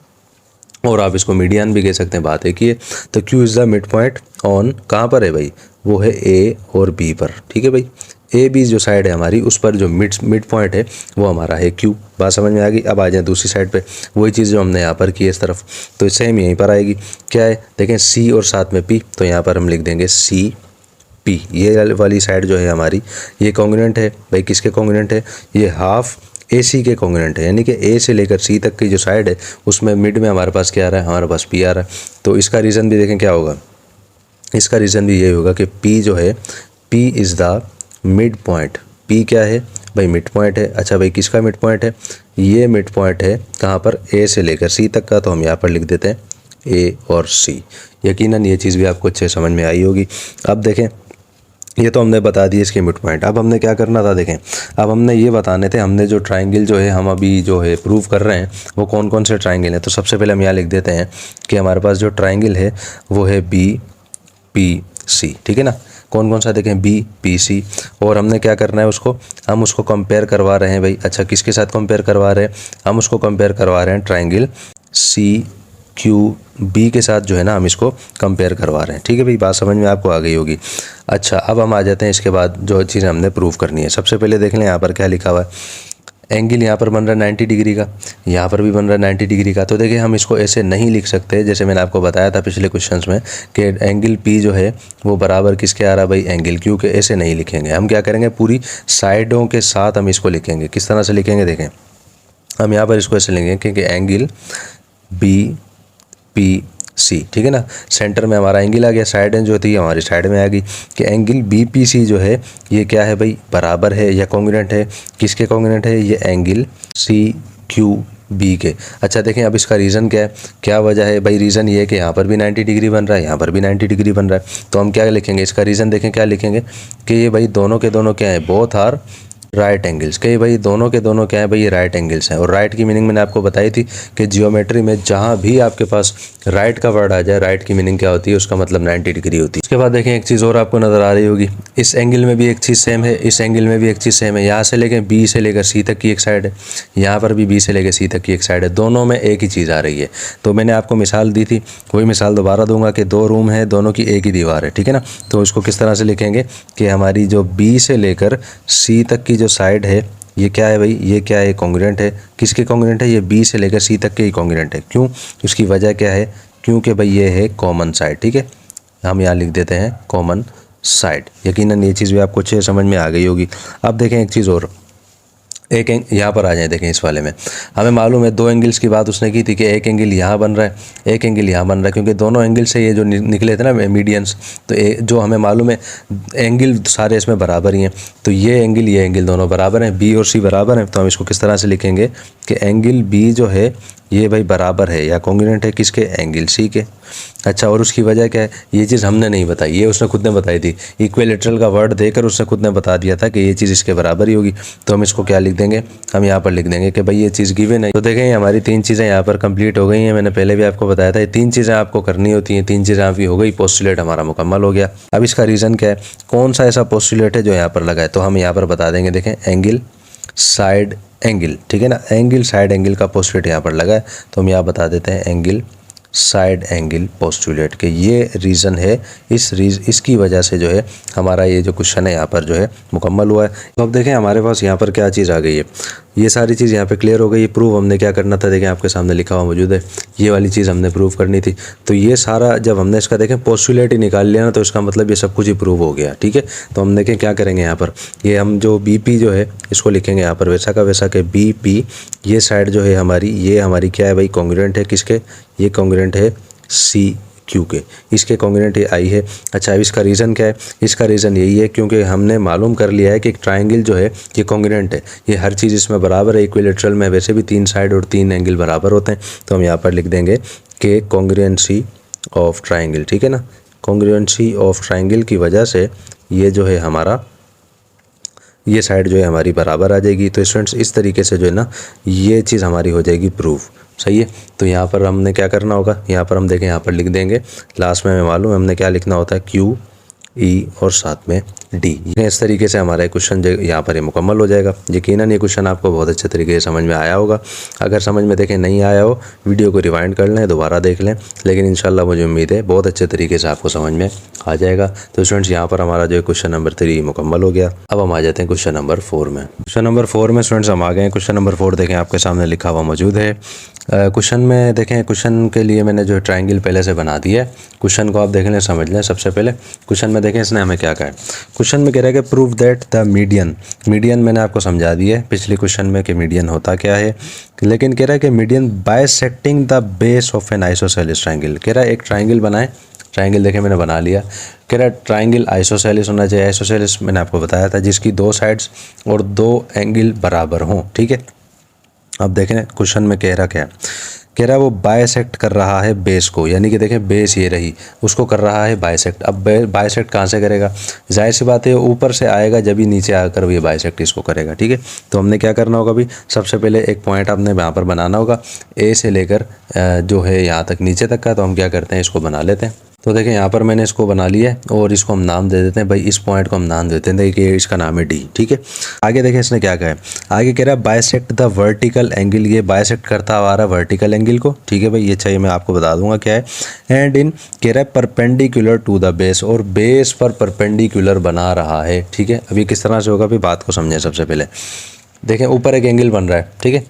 और आप इसको मीडियन भी कह सकते हैं, बात एक ही है। तो Q is the mid point on, कहाँ पर है भाई, वो है A और B पर, ठीक है भाई, ए बी जो साइड है हमारी उस पर जो मिड पॉइंट है वो हमारा है क्यू। बात समझ में आ गई। अब आ जाए दूसरी साइड पे, वही चीज़ जो हमने यहाँ पर की है इस तरफ, तो सेम यहीं पर आएगी। क्या है देखें, सी और साथ में पी, तो यहाँ पर हम लिख देंगे सी पी। ये वाली साइड जो है हमारी ये कॉन्ग्रुएंट है भाई। किसके कॉन्ग्रुएंट है? ये हाफ ए सी के कॉन्ग्रुएंट है, यानी कि ए से लेकर सी तक की जो साइड है उसमें मिड में हमारे पास क्या आ रहा है? हमारे पास पी आ रहा है। तो इसका रीज़न भी देखें क्या होगा, इसका रीज़न भी ये होगा कि पी जो है, P is the mid point. P क्या है भाई? मिड पॉइंट है। अच्छा भाई किसका मिड पॉइंट है? ये मिड पॉइंट है कहाँ पर? ए से लेकर सी तक का, तो हम यहाँ पर लिख देते हैं ए और सी। यकीनन ये चीज़ भी आपको अच्छे समझ में आई होगी। अब देखें, ये तो हमने बता दिया इसके मिड पॉइंट। अब हमने क्या करना था देखें, अब हमने ये बताने थे, हमने जो ट्राइंगल जो है हम अभी जो है प्रूव कर रहे हैं वो कौन कौन से ट्राइंगल हैं। तो सबसे पहले हम यहाँ लिख देते हैं कि हमारे पास जो ट्राइंगल है वो है बी पी सी, ठीक है ना। कौन कौन सा देखें? B P C. और हमने क्या करना है उसको, हम उसको कंपेयर करवा रहे हैं भाई। अच्छा किसके साथ कंपेयर करवा रहे हैं? हम उसको कंपेयर करवा रहे हैं ट्राइंगल सी क्यू बी के साथ जो है ना, हम इसको कंपेयर करवा रहे हैं। ठीक है भाई, बात समझ में आपको आ गई होगी। अच्छा अब हम आ जाते हैं इसके बाद जो चीज़ें हमने प्रूव करनी है। सबसे पहले देख लें यहाँ पर क्या लिखा हुआ है। एंगल यहाँ पर बन रहा है 90 डिग्री का, यहाँ पर भी बन रहा है 90 डिग्री का। तो देखिए हम इसको ऐसे नहीं लिख सकते, जैसे मैंने आपको बताया था पिछले क्वेश्चंस में कि एंगल पी जो है वो बराबर किसके आ रहा है भाई? एंगल क्यू के। ऐसे नहीं लिखेंगे हम, क्या करेंगे पूरी साइडों के साथ हम इसको लिखेंगे। किस तरह से लिखेंगे देखें, हम यहाँ पर इसको ऐसे लिखेंगे क्योंकि एंगल बी पी सी, ठीक है ना। सेंटर में हमारा एंगल आ गया, साइड जो थी हमारी साइड में आ गई कि एंगल बी पी सी जो है ये क्या है भाई? बराबर है या कॉन्ग्रुएंट है? किसके कॉन्ग्रुएंट है? ये एंगल सी क्यू बी के। अच्छा देखें अब इसका रीज़न क्या है, क्या वजह है भाई? रीज़न ये है कि यहाँ पर भी 90 डिग्री बन रहा है, यहाँ पर भी 90 डिग्री बन रहा है। तो हम क्या लिखेंगे इसका रीज़न? देखें क्या लिखेंगे कि ये भाई दोनों के दोनों क्या है? Both are right angles. कहीं भाई दोनों के दोनों क्या है भाई? ये राइट एंगल्स हैं। और राइट की मीनिंग मैंने आपको बताई थी कि जियोमेट्री में जहाँ भी आपके पास राइट का वर्ड आ जाए, राइट की मीनिंग क्या होती है? उसका मतलब 90 डिग्री होती है। उसके बाद देखें एक चीज़ और आपको नज़र आ रही होगी, इस एंगल में भी एक चीज़ सेम है, इस एंगल में भी एक चीज़ सेम है। यहाँ से लेकर बी से लेकर सी तक की एक साइड है, यहाँ पर भी बी से लेकर सी तक की एक साइड है, दोनों में एक ही चीज़ आ रही है। तो मैंने आपको मिसाल दी थी, वही मिसाल दोबारा दूंगा कि दो रूम है, दोनों की एक ही दीवार है, ठीक है ना। तो इसको किस तरह से लिखेंगे कि हमारी जो बी से लेकर सी तक की जो साइड है ये क्या है भाई? ये क्या है? कॉन्ग्रुएंट है। किसके कॉन्ग्रुएंट है? ये बी से लेकर सी तक के ही कॉन्ग्रुएंट है। क्यों? उसकी वजह क्या है? क्योंकि भाई ये है कॉमन साइड, ठीक है। हम यहाँ लिख देते हैं कॉमन साइड। यकीनन ये चीज़ भी आपको अच्छे समझ में आ गई होगी। अब देखें एक चीज़ और, एक यहाँ पर आ जाए देखें, इस वाले में हमें मालूम है दो एंगल्स की बात उसने की थी कि एक एंगल यहाँ बन रहा है, एक एंगल यहाँ बन रहा है, क्योंकि दोनों एंगल से ये जो निकले थे ना मीडियंस, तो जो हमें मालूम है एंगल सारे इसमें बराबर ही हैं। तो ये एंगल दोनों बराबर हैं, बी और सी बराबर हैं। तो हम इसको किस तरह से लिखेंगे कि एंगल बी जो है ये भाई बराबर है या कॉन्ग्रुएंट है किसके? एंगल सी के। अच्छा और उसकी वजह क्या है? ये चीज़ हमने नहीं बताई, ये उसने खुद ने बताई थी। इक्विलैटरल का वर्ड देकर उसने खुद ने बता दिया था कि ये चीज़ इसके बराबर ही होगी। तो हम इसको क्या लिख देंगे? हम यहाँ पर लिख देंगे कि भाई ये चीज़ गिवन है। तो देखें हमारी तीन चीज़ें यहाँ पर कंप्लीट हो गई हैं। मैंने पहले भी आपको बताया था ये तीन चीज़ें आपको करनी होती हैं, तीन चीज़ें आपकी हो गई, पोस्टुलेट हमारा मुकम्मल हो गया। अब इसका रीज़न क्या है, कौन सा ऐसा पोस्टुलेट है जो यहाँ पर लगा है? तो हम यहाँ पर बता देंगे, देखें एंगल साइड एंगल, ठीक है ना। एंगल साइड एंगल का पोस्टुलेट यहाँ पर लगा है, तो हम यहाँ बता देते हैं एंगल साइड एंगल पोस्टुलेट के। ये रीज़न है, इसकी वजह से जो है हमारा ये जो क्वेश्चन है यहाँ पर जो है मुकम्मल हुआ है। तो अब देखें हमारे पास यहाँ पर क्या चीज़ आ गई है, ये सारी चीज़ यहाँ पे क्लियर हो गई। प्रूव हमने क्या करना था, देखें आपके सामने लिखा हुआ मौजूद है, ये वाली चीज़ हमने प्रूव करनी थी। तो ये सारा जब हमने इसका देखें पोस्टुलेट ही निकाल लिया ना, तो इसका मतलब ये सब कुछ ही प्रूव हो गया, ठीक है। तो हम देखें क्या करेंगे यहाँ पर, ये हम जो बी पी जो है इसको लिखेंगे यहाँ पर वैसा का वैसा के बी पी। ये साइड जो है हमारी, ये हमारी क्या है भाई? कॉन्ग्रुएंट है किसके? ये कॉन्ग्रुएंट है सी क्यू के, इसके कॉन्ग्रुएंट आई है। अच्छा अब इसका रीज़न क्या है? इसका रीज़न यही है क्योंकि हमने मालूम कर लिया है कि एक ट्राइंगल जो है ये कॉन्ग्रुएंट है, ये हर चीज़ इसमें बराबर है। इक्विलैटरल में वैसे भी तीन साइड और तीन एंगल बराबर होते हैं। तो हम यहाँ पर लिख देंगे कि कॉन्ग्रुएंसी ऑफ ट्राइंगल, ठीक है ना। कॉन्ग्रुएंसी ऑफ ट्राइंगल की वजह से ये जो है हमारा ये साइड जो है हमारी बराबर आ जाएगी। तो स्टूडेंट्स इस तरीके से जो है ना ये चीज़ हमारी हो जाएगी प्रूफ, सही है। तो यहाँ पर हमने क्या करना होगा, यहाँ पर हम देखें यहाँ पर लिख देंगे, लास्ट में हमें मालूम है हमने क्या लिखना होता है, क्यू ई और साथ में डी। इस तरीके से हमारा क्वेश्चन जो यहाँ पर ये मुकम्मल हो जाएगा। यकीनन ये क्वेश्चन आपको बहुत अच्छे तरीके से समझ में आया होगा। अगर समझ में देखें नहीं आया हो, वीडियो को रिवाइंड कर लें, दोबारा देख लें, लेकिन इंशाल्लाह मुझे उम्मीद है बहुत अच्छे तरीके से आपको समझ में आ जाएगा। तो स्टूडेंट्स यहाँ पर हमारा जो क्वेश्चन नंबर 3 मुकम्मल हो गया। अब हम आ जाते हैं क्वेश्चन नंबर 4 में। क्वेश्चन नंबर 4 में स्टूडेंट्स हम आ गए हैं। क्वेश्चन नंबर 4 देखें, आपके सामने लिखा हुआ मौजूद है। क्वेश्चन में देखें, क्वेश्चन के लिए मैंने जो ट्रायंगल पहले से बना दिया है। क्वेश्चन को आप देख लें, समझ लें। सबसे पहले क्वेश्चन में देखें इसने हमें क्या कहा है। क्वेश्चन में कह रहा है कि प्रूव दैट द मीडियन मैंने आपको समझा दिया है पिछले क्वेश्चन में कि मीडियन होता क्या है, लेकिन कह रहा है कि median bisecting the base of N isosceles triangle. कह रहा है एक ट्रायंगल बनाए। ट्रायंगल देखें मैंने बना लिया। कह रहा है ट्रायंगल आइसोसेलेस होना चाहिए। आइसोसेलेस मैंने आपको बताया था जिसकी 2 साइड्स और 2 एंगल बराबर हों, ठीक है। अब देखें क्वेश्चन में कह रहा क्या है, कह रहा है वो बाइसेक्ट कर रहा है बेस को, यानी कि देखें बेस ये रही, उसको कर रहा है बाइसेक्ट। अब बाइसेक्ट कहाँ से करेगा, जाहिर सी बात है ऊपर से आएगा, जब ही नीचे आकर ये बाइसेक्ट इसको करेगा, ठीक है। तो हमने क्या करना होगा अभी, सबसे पहले एक पॉइंट आपने यहाँ पर बनाना होगा, ए से लेकर जो है यहाँ तक नीचे तक का। तो हम क्या करते हैं, इसको बना लेते हैं। तो देखें यहाँ पर मैंने इसको बना लिया है और इसको हम नाम दे देते हैं भाई, इस पॉइंट को हम नाम देते हैं, देखिए इसका नाम है डी, ठीक है। आगे देखें इसने क्या कहा है, आगे कह रहा है बाइसेक्ट द वर्टिकल एंगल। ये बाइसेक्ट करता हुआ आ रहा है वर्टिकल एंगल को, ठीक है भाई। ये चाहिए, मैं आपको बता दूंगा क्या है। एंड इन कह रहा है परपेंडिकुलर टू द बेस, और बेस पर परपेंडिकुलर बना रहा है, ठीक है। अभी किस तरह से होगा भाई, बात को समझें। सबसे पहले देखें ऊपर एक एंगल बन रहा है, ठीक है।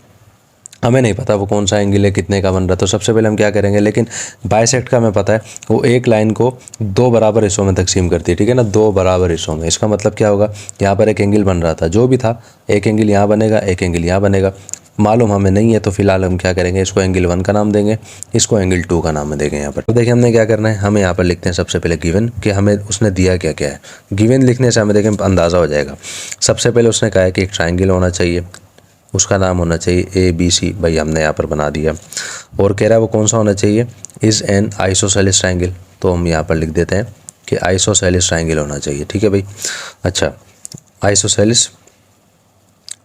हमें नहीं पता वो कौन सा एंगल है, कितने का बन रहा है। तो सबसे पहले हम क्या करेंगे, लेकिन बाइसेक्ट का हमें पता है वो एक लाइन को 2 बराबर हिस्सों में तकसीम करती है, ठीक है ना, 2 बराबर हिस्सों में। इसका मतलब क्या होगा, यहाँ पर एक एंगल बन रहा था, जो भी था, एक एंगल यहाँ बनेगा, एक एंगल यहाँ बनेगा। मालूम हमें नहीं है, तो फिलहाल हम क्या करेंगे, इसको एंगल 1 का नाम देंगे, इसको एंगल 2 का नाम देंगे यहाँ पर। तो देखिए हमने क्या करना है, हमें यहाँ पर लिखते हैं सबसे पहले गिवन, कि हमें उसने दिया क्या क्या है। गिवन लिखने से हमें देखें अंदाज़ा हो जाएगा। सबसे पहले उसने कहा है कि एक ट्राइंगल होना चाहिए, उसका नाम होना चाहिए ABC, भाई हमने यहाँ पर बना दिया। और कह रहा है वो कौन सा होना चाहिए, इज़ एन आइसोसेलेस ट्रायंगल। तो हम यहाँ पर लिख देते हैं कि आइसोसेलेस ट्रायंगल होना चाहिए, ठीक है भाई। अच्छा, आइसोसेलेस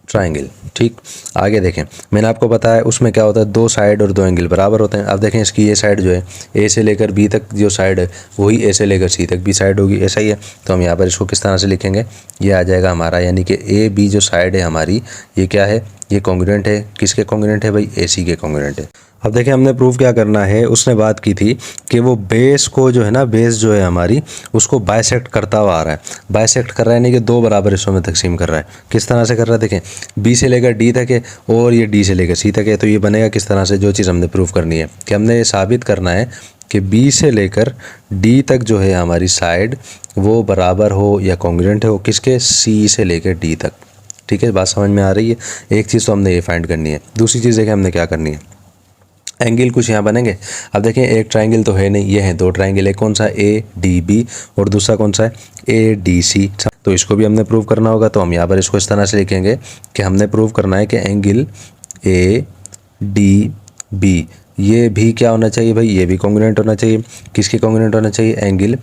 ट्रायंगल, ठीक। आगे देखें, मैंने आपको बताया उसमें क्या होता है, 2 साइड और 2 एंगल बराबर होते हैं। अब देखें इसकी ये साइड जो है, ए से लेकर बी तक जो साइड है, वही ए से लेकर सी तक भी साइड होगी, ऐसा ही है। तो हम यहाँ पर इसको किस तरह से लिखेंगे, ये आ जाएगा हमारा, यानी कि AB जो साइड है हमारी, ये क्या है, ये कॉन्ग्रुएंट है। किसके कॉन्ग्रुएंट है भाई, AC के कॉन्ग्रुएंट है। अब देखिए हमने प्रूफ क्या करना है, उसने बात की थी कि वो बेस को जो है ना, बेस जो है हमारी, उसको बाइसेक्ट करता हुआ आ रहा है। बाइसेक्ट कर रहा है, यानी कि 2 बराबर हिस्सों में तकसीम कर रहा है। किस तरह से कर रहा है, देखें B से लेकर D तक है और ये D से लेकर C तक है। तो ये बनेगा किस तरह से, जो चीज़ हमने प्रूफ करनी है कि हमने ये साबित करना है कि B से लेकर D तक जो है हमारी साइड, वो बराबर हो या कॉन्ग्रुएंट हो किसके, C से लेकर D तक, ठीक है। बात समझ में आ रही है। एक चीज़ तो हमने ये फाइंड करनी है। दूसरी चीज़ देखें हमने क्या करनी है, एंगल कुछ यहाँ बनेंगे। अब देखें एक ट्रायंगल तो है नहीं, ये हैं 2 ट्रायंगल, एक कौन सा ADB और दूसरा कौन सा है ADC। तो इसको भी हमने प्रूव करना होगा। तो हम यहाँ पर इसको इस तरह से लिखेंगे कि हमने प्रूव करना है कि एंगल ADB, ये भी क्या होना चाहिए भाई, ये भी कॉन्ग्रुएंट होना चाहिए। किसके कॉन्ग्रुएंट होना चाहिए, एंगल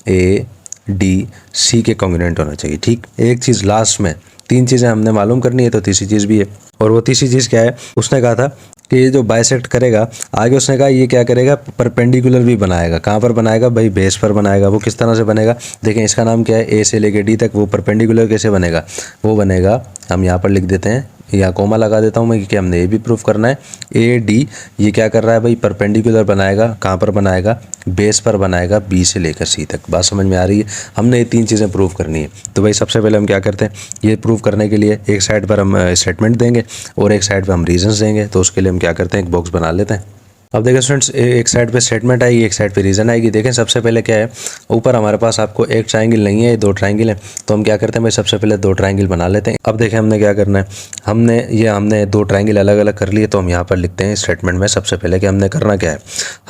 ADC के कॉन्ग्रुएंट होना चाहिए, ठीक। एक चीज़ लास्ट में, 3 चीज़ें हमने मालूम करनी है, तो तीसरी चीज़ भी है। और वो तीसरी चीज़ क्या है, उसने कहा था कि ये जो बाइसेक्ट करेगा, आगे उसने कहा ये क्या करेगा, परपेंडिकुलर भी बनाएगा। कहाँ पर बनाएगा भाई, बेस पर बनाएगा। वो किस तरह से बनेगा, देखें इसका नाम क्या है, A से लेकर D तक, वो परपेंडिकुलर कैसे बनेगा, वो बनेगा, हम यहाँ पर लिख देते हैं, या कोमा लगा देता हूँ मैं, कि हमने ये भी प्रूफ करना है। AD ये क्या कर रहा है भाई, परपेंडिकुलर बनाएगा। कहाँ पर बनाएगा, बेस पर बनाएगा, B से लेकर C तक। बात समझ में आ रही है। हमने ये 3 चीज़ें प्रूफ करनी है। तो भाई सबसे पहले हम क्या करते हैं, ये प्रूफ करने के लिए एक साइड पर हम स्टेटमेंट देंगे और एक साइड पर हम रीजंस देंगे। तो उसके लिए हम क्या करते हैं, एक बॉक्स बना लेते हैं। अब देखें स्टूडेंट्स, एक साइड पे स्टेटमेंट आएगी, एक साइड पे रीज़न आएगी। देखें सबसे पहले क्या है, ऊपर हमारे पास आपको एक ट्रायंगल नहीं है, 2 ट्रायंगल हैं। तो हम क्या करते हैं भाई, सबसे पहले 2 ट्रायंगल बना लेते हैं। अब देखें हमने क्या करना है, हमने 2 ट्रायंगल अलग अलग कर लिए। तो हम यहाँ पर लिखते हैं स्टेटमेंट में सबसे पहले कि हमने करना क्या है।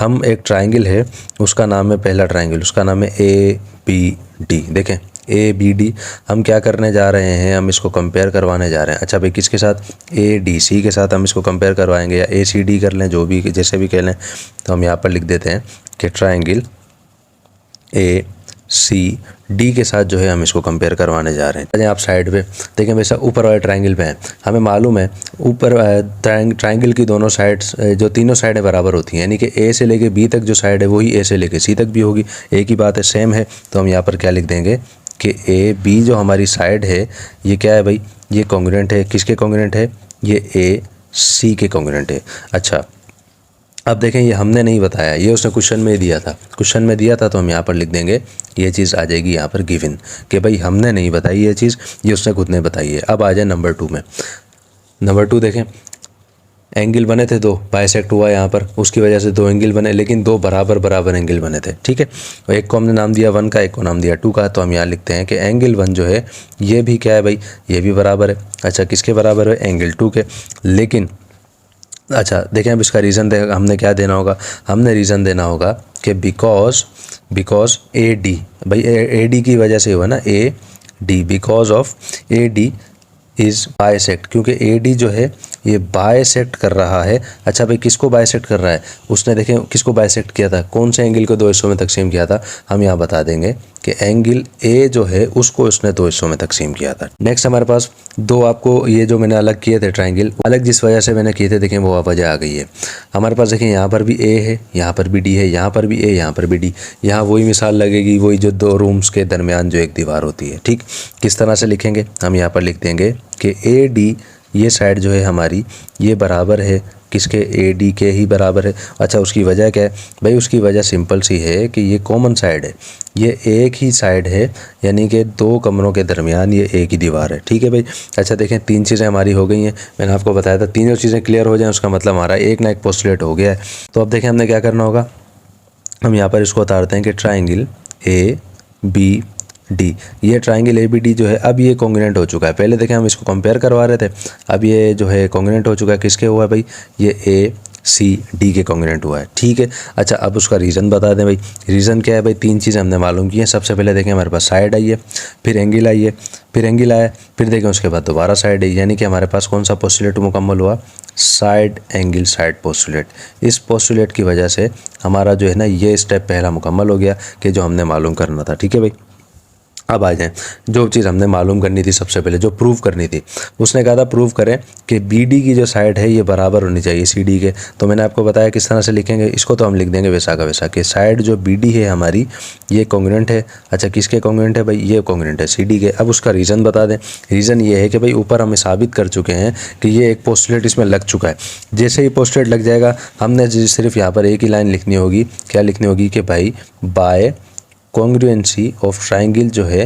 हम एक ट्रायंगल है, उसका नाम है, पहला ट्रायंगल उसका नाम है ABD। देखें ABD, हम क्या करने जा रहे हैं, हम इसको कंपेयर करवाने जा रहे हैं। अच्छा भाई किसके साथ, ADC के साथ हम इसको कंपेयर करवाएंगे, या ACD कर लें, जो भी जैसे भी कह लें। तो हम यहाँ पर लिख देते हैं कि ट्रायंगल ACD के साथ जो है हम इसको कंपेयर करवाने जा रहे हैं। आप साइड पे देखें, वैसा ऊपर वाले ट्रायंगल पे हैं, हमें मालूम है ऊपर ट्रायंगल की दोनों साइड्स, जो तीनों साइडें बराबर होती हैं, यानी कि A से लेके B तक जो साइड है वही A से लेके C तक भी होगी। एक ही बात है, सेम है। तो हम यहाँ पर क्या लिख देंगे कि ए बी जो हमारी साइड है ये क्या है भाई, ये कॉन्ग्रुएंट है। किसके कॉन्ग्रुएंट है, ये ए सी के कॉन्ग्रुएंट है। अच्छा अब देखें, ये हमने नहीं बताया, ये उसने क्वेश्चन में दिया था। क्वेश्चन में दिया था तो हम यहाँ पर लिख देंगे, ये चीज़ आ जाएगी यहाँ पर गिवन, कि भाई हमने नहीं बताई ये चीज़, ये उसने खुद ने बताई है। अब आ जाए नंबर 2 में। नंबर 2 देखें, एंगल बने थे 2, बाइसेक्ट हुआ यहाँ पर, उसकी वजह से 2 एंगल बने, लेकिन 2 बराबर बराबर एंगल बने थे। ठीक है, और एक को हमने नाम दिया 1 का, एक को नाम दिया 2 का। तो हम यहाँ लिखते हैं कि एंगल 1 जो है ये भी क्या है भाई, ये भी बराबर है। अच्छा किसके बराबर है, एंगल 2 के। लेकिन अच्छा देखें, अब इसका रीज़न हमने क्या देना होगा, हमने रीज़न देना होगा कि बिकॉज ए डी, भाई ए डी की वजह से हुआ ना, A D, because of A D is bisect, क्योंकि ए डी जो है ये बाइसेक्ट कर रहा है। अच्छा भाई किसको बाइसेक्ट कर रहा है, उसने देखें किसको बाइसेक्ट किया था, कौन से एंगल को 2 हिस्सों में तकसीम किया था, हम यहाँ बता देंगे कि एंगल ए जो है उसको उसने 2 हिस्सों में तकसीम किया था। नेक्स्ट हमारे पास 2 आपको ये जो मैंने अलग किए थे ट्राइंगल, अलग जिस वजह से मैंने किए थे, देखें वो वजह आ गई है हमारे पास। देखें यहाँ पर भी ए है, यहाँ पर भी डी है, यहाँ पर भी ए, यहाँ पर भी डी। यहाँ वही मिसाल लगेगी, वही जो 2 रूम्स के दरमियान जो एक दीवार होती है। ठीक, किस तरह से लिखेंगे, हम यहाँ पर लिख देंगे कि ए डी ये साइड जो है हमारी ये बराबर है किसके, ए डी के ही बराबर है। अच्छा उसकी वजह क्या है भाई, उसकी वजह सिंपल सी है कि ये कॉमन साइड है, ये एक ही साइड है, यानी कि 2 कमरों के दरमियान ये एक ही दीवार है। ठीक है भाई। अच्छा देखें 3 चीज़ें हमारी हो गई हैं, मैंने आपको बताया था तीनों चीज़ें क्लियर हो जाएं उसका मतलब हमारा एक ना एक पोस्टुलेट हो गया है। तो अब देखें हमने क्या करना होगा, हम यहाँ पर इसको उतारते हैं कि ट्राइंगल ए बी डी, ये ट्राइंगल ए बी डी जो है अब ये कॉन्ग्रुएंट हो चुका है। पहले देखें हम इसको कंपेयर करवा रहे थे, अब ये जो है कॉन्ग्रुएंट हो चुका है। किसके हुआ है भाई, ये ए सी डी के कॉन्ग्रुएंट हुआ है। ठीक है। अच्छा अब उसका रीज़न बता दें भाई, रीज़न क्या है भाई, 3 चीज़ें हमने मालूम की हैं। सबसे पहले देखें हमारे पास साइड आई है, फिर एंगल आई है, फिर एंगल आया, फिर देखें उसके बाद दोबारा साइड है, यानी कि हमारे पास कौन सा पोस्टुलेट मुकम्मल हुआ, साइड एंगल साइड पोस्टुलेट। इस पोस्टुलेट की वजह से हमारा जो है ना ये स्टेप पहला मुकम्मल हो गया कि जो हमने मालूम करना था। ठीक है भाई। अब आ जाएं, जो चीज़ हमने मालूम करनी थी सबसे पहले, जो प्रूव करनी थी, उसने कहा था प्रूव करें कि बी डी की जो साइड है ये बराबर होनी चाहिए सी डी के। तो मैंने आपको बताया किस तरह से लिखेंगे इसको, तो हम लिख देंगे वैसा का वैसा कि साइड जो बी डी है हमारी ये कॉन्ग्रुएंट है। अच्छा किसके कॉन्ग्रुएंट है भाई, ये कॉन्ग्रुएंट है सी डी के। अब उसका रीज़न बता दें, रीज़न ये है कि भाई ऊपर हम साबित कर चुके हैं कि ये एक पोस्टुलेट इसमें लग चुका है। जैसे ही पोस्टुलेट लग जाएगा हमने सिर्फ यहाँ पर एक ही लाइन लिखनी होगी, क्या लिखनी होगी कि भाई बाय कॉन्ग्रुएंसी ऑफ ट्राइंगल जो है,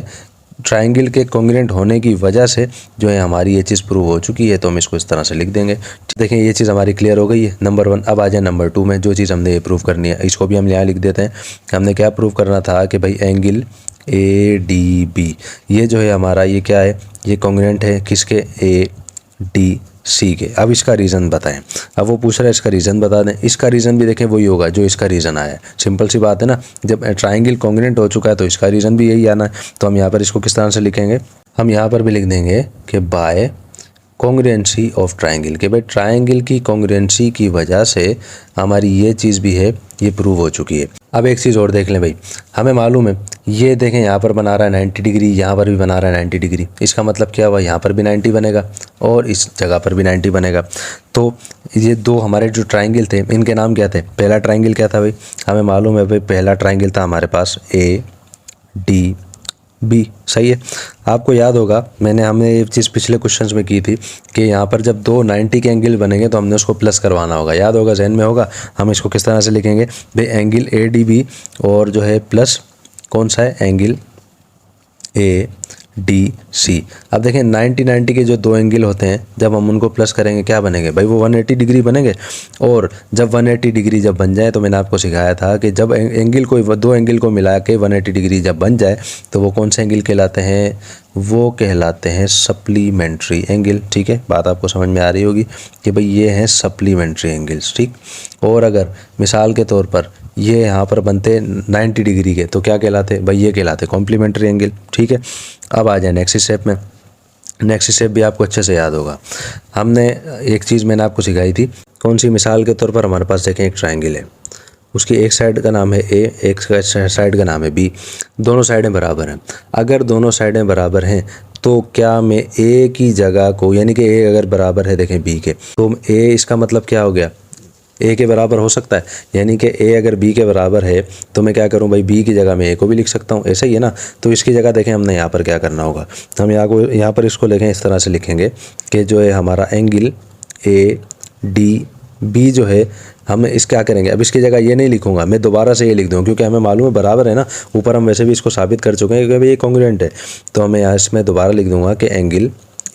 ट्राइंगल के कॉन्ग्रुएंट होने की वजह से जो है हमारी ये चीज़ प्रूव हो चुकी है। तो हम इसको इस तरह से लिख देंगे। देखें ये चीज़ हमारी क्लियर हो गई है, नंबर 1। अब आ जाए नंबर 2 में, जो चीज़ हमने ये प्रूव करनी है इसको भी हम यहाँ लिख देते हैं। हमने क्या प्रूव करना था कि भाई एंगल ए डी बी ये जो है हमारा ये क्या है, ये कॉन्ग्रुएंट है किसके, ए डी सी के। अब इसका रीज़न बताएं, अब वो पूछ रहा है इसका रीज़न बता दें। इसका रीज़न भी देखें वही होगा जो इसका रीज़न आया है, सिंपल सी बात है ना, जब ट्राइंगल कॉन्ग्रुएंट हो चुका है तो इसका रीज़न भी यही आना है। तो हम यहाँ पर इसको किस तरह से लिखेंगे, हम यहाँ पर भी लिख देंगे कि बाय कॉन्ग्रुएंसी ऑफ ट्राइंगल, कि भाई ट्राइंगल की कॉन्ग्रुएंसी की वजह से हमारी ये चीज़ भी है ये प्रूव हो चुकी है। अब एक चीज़ और देख लें भाई, हमें मालूम है ये देखें यहाँ पर बना रहा है 90 डिग्री, यहाँ पर भी बना रहा है 90 डिग्री। इसका मतलब क्या हुआ, यहाँ पर भी 90 बनेगा और इस जगह पर भी 90 बनेगा। तो ये 2 हमारे जो ट्राइंगल थे इनके नाम क्या थे, पहला ट्राइंगल क्या था भाई, हमें मालूम है भाई पहला ट्राइंगल था हमारे पास ए डी बी। सही है। आपको याद होगा हमने ये चीज़ पिछले क्वेश्चंस में की थी कि यहाँ पर जब 2 90 के एंगल बनेंगे तो हमने उसको प्लस करवाना होगा, याद होगा, जहन में होगा। हम इसको किस तरह से लिखेंगे भाई, एंगल ए डी बी और जो है प्लस कौन सा है, एंगल ए डी सी। अब देखें 90 के जो 2 एंगल होते हैं जब हम उनको प्लस करेंगे क्या बनेंगे भाई, वो 180 डिग्री बनेंगे। और जब 180 डिग्री जब बन जाए तो मैंने आपको सिखाया था कि जब एंगल को 2 एंगल को मिला के 180 डिग्री जब बन जाए तो वो कौन से एंगल कहलाते हैं, वो कहलाते हैं सप्लीमेंट्री एंगल। ठीक है, बात आपको समझ में आ रही होगी कि भाई ये हैं सप्लीमेंट्री एंगल्स। ठीक, और अगर मिसाल के तौर पर ये यहाँ पर बनते 90 डिग्री के तो क्या कहलाते भाई, ये कहलाते कॉम्प्लीमेंट्री एंगल। ठीक है। अब आ जाए नेक्स्ट स्टेप में, नेक्स्ट स्टेप भी आपको अच्छे से याद होगा। हमने एक चीज़ मैंने आपको सिखाई थी, कौन सी, मिसाल के तौर पर हमारे पास देखें एक ट्राइंगल है, उसकी एक साइड का नाम है ए, एक साइड का नाम है बी, दोनों साइडें बराबर हैं। अगर दोनों साइडें बराबर हैं तो क्या मैं ए की जगह को, यानी कि ए अगर बराबर है देखें बी के, तो ए इसका मतलब क्या हो गया, ए के बराबर हो सकता है, यानी कि ए अगर बी के बराबर है तो मैं क्या करूं भाई, बी की जगह मैं ए को भी लिख सकता हूं, ऐसा ही है ना। तो इसकी जगह देखें हमने यहाँ पर क्या करना होगा, हम यहाँ पर इसको लिखें, इस तरह से लिखेंगे कि जो है हमारा एंगल ए डी बी जो है, हम इस क्या करेंगे, अब इसकी जगह ये नहीं लिखूंगा, मैं दोबारा से ये लिख दूँ, क्योंकि हमें मालूम है बराबर है ना, ऊपर हम वैसे भी इसको साबित कर चुके हैं कि भाई ये कॉन्ग्रुएंट है। तो हमें यहाँ इसमें दोबारा लिख दूंगा कि एंगल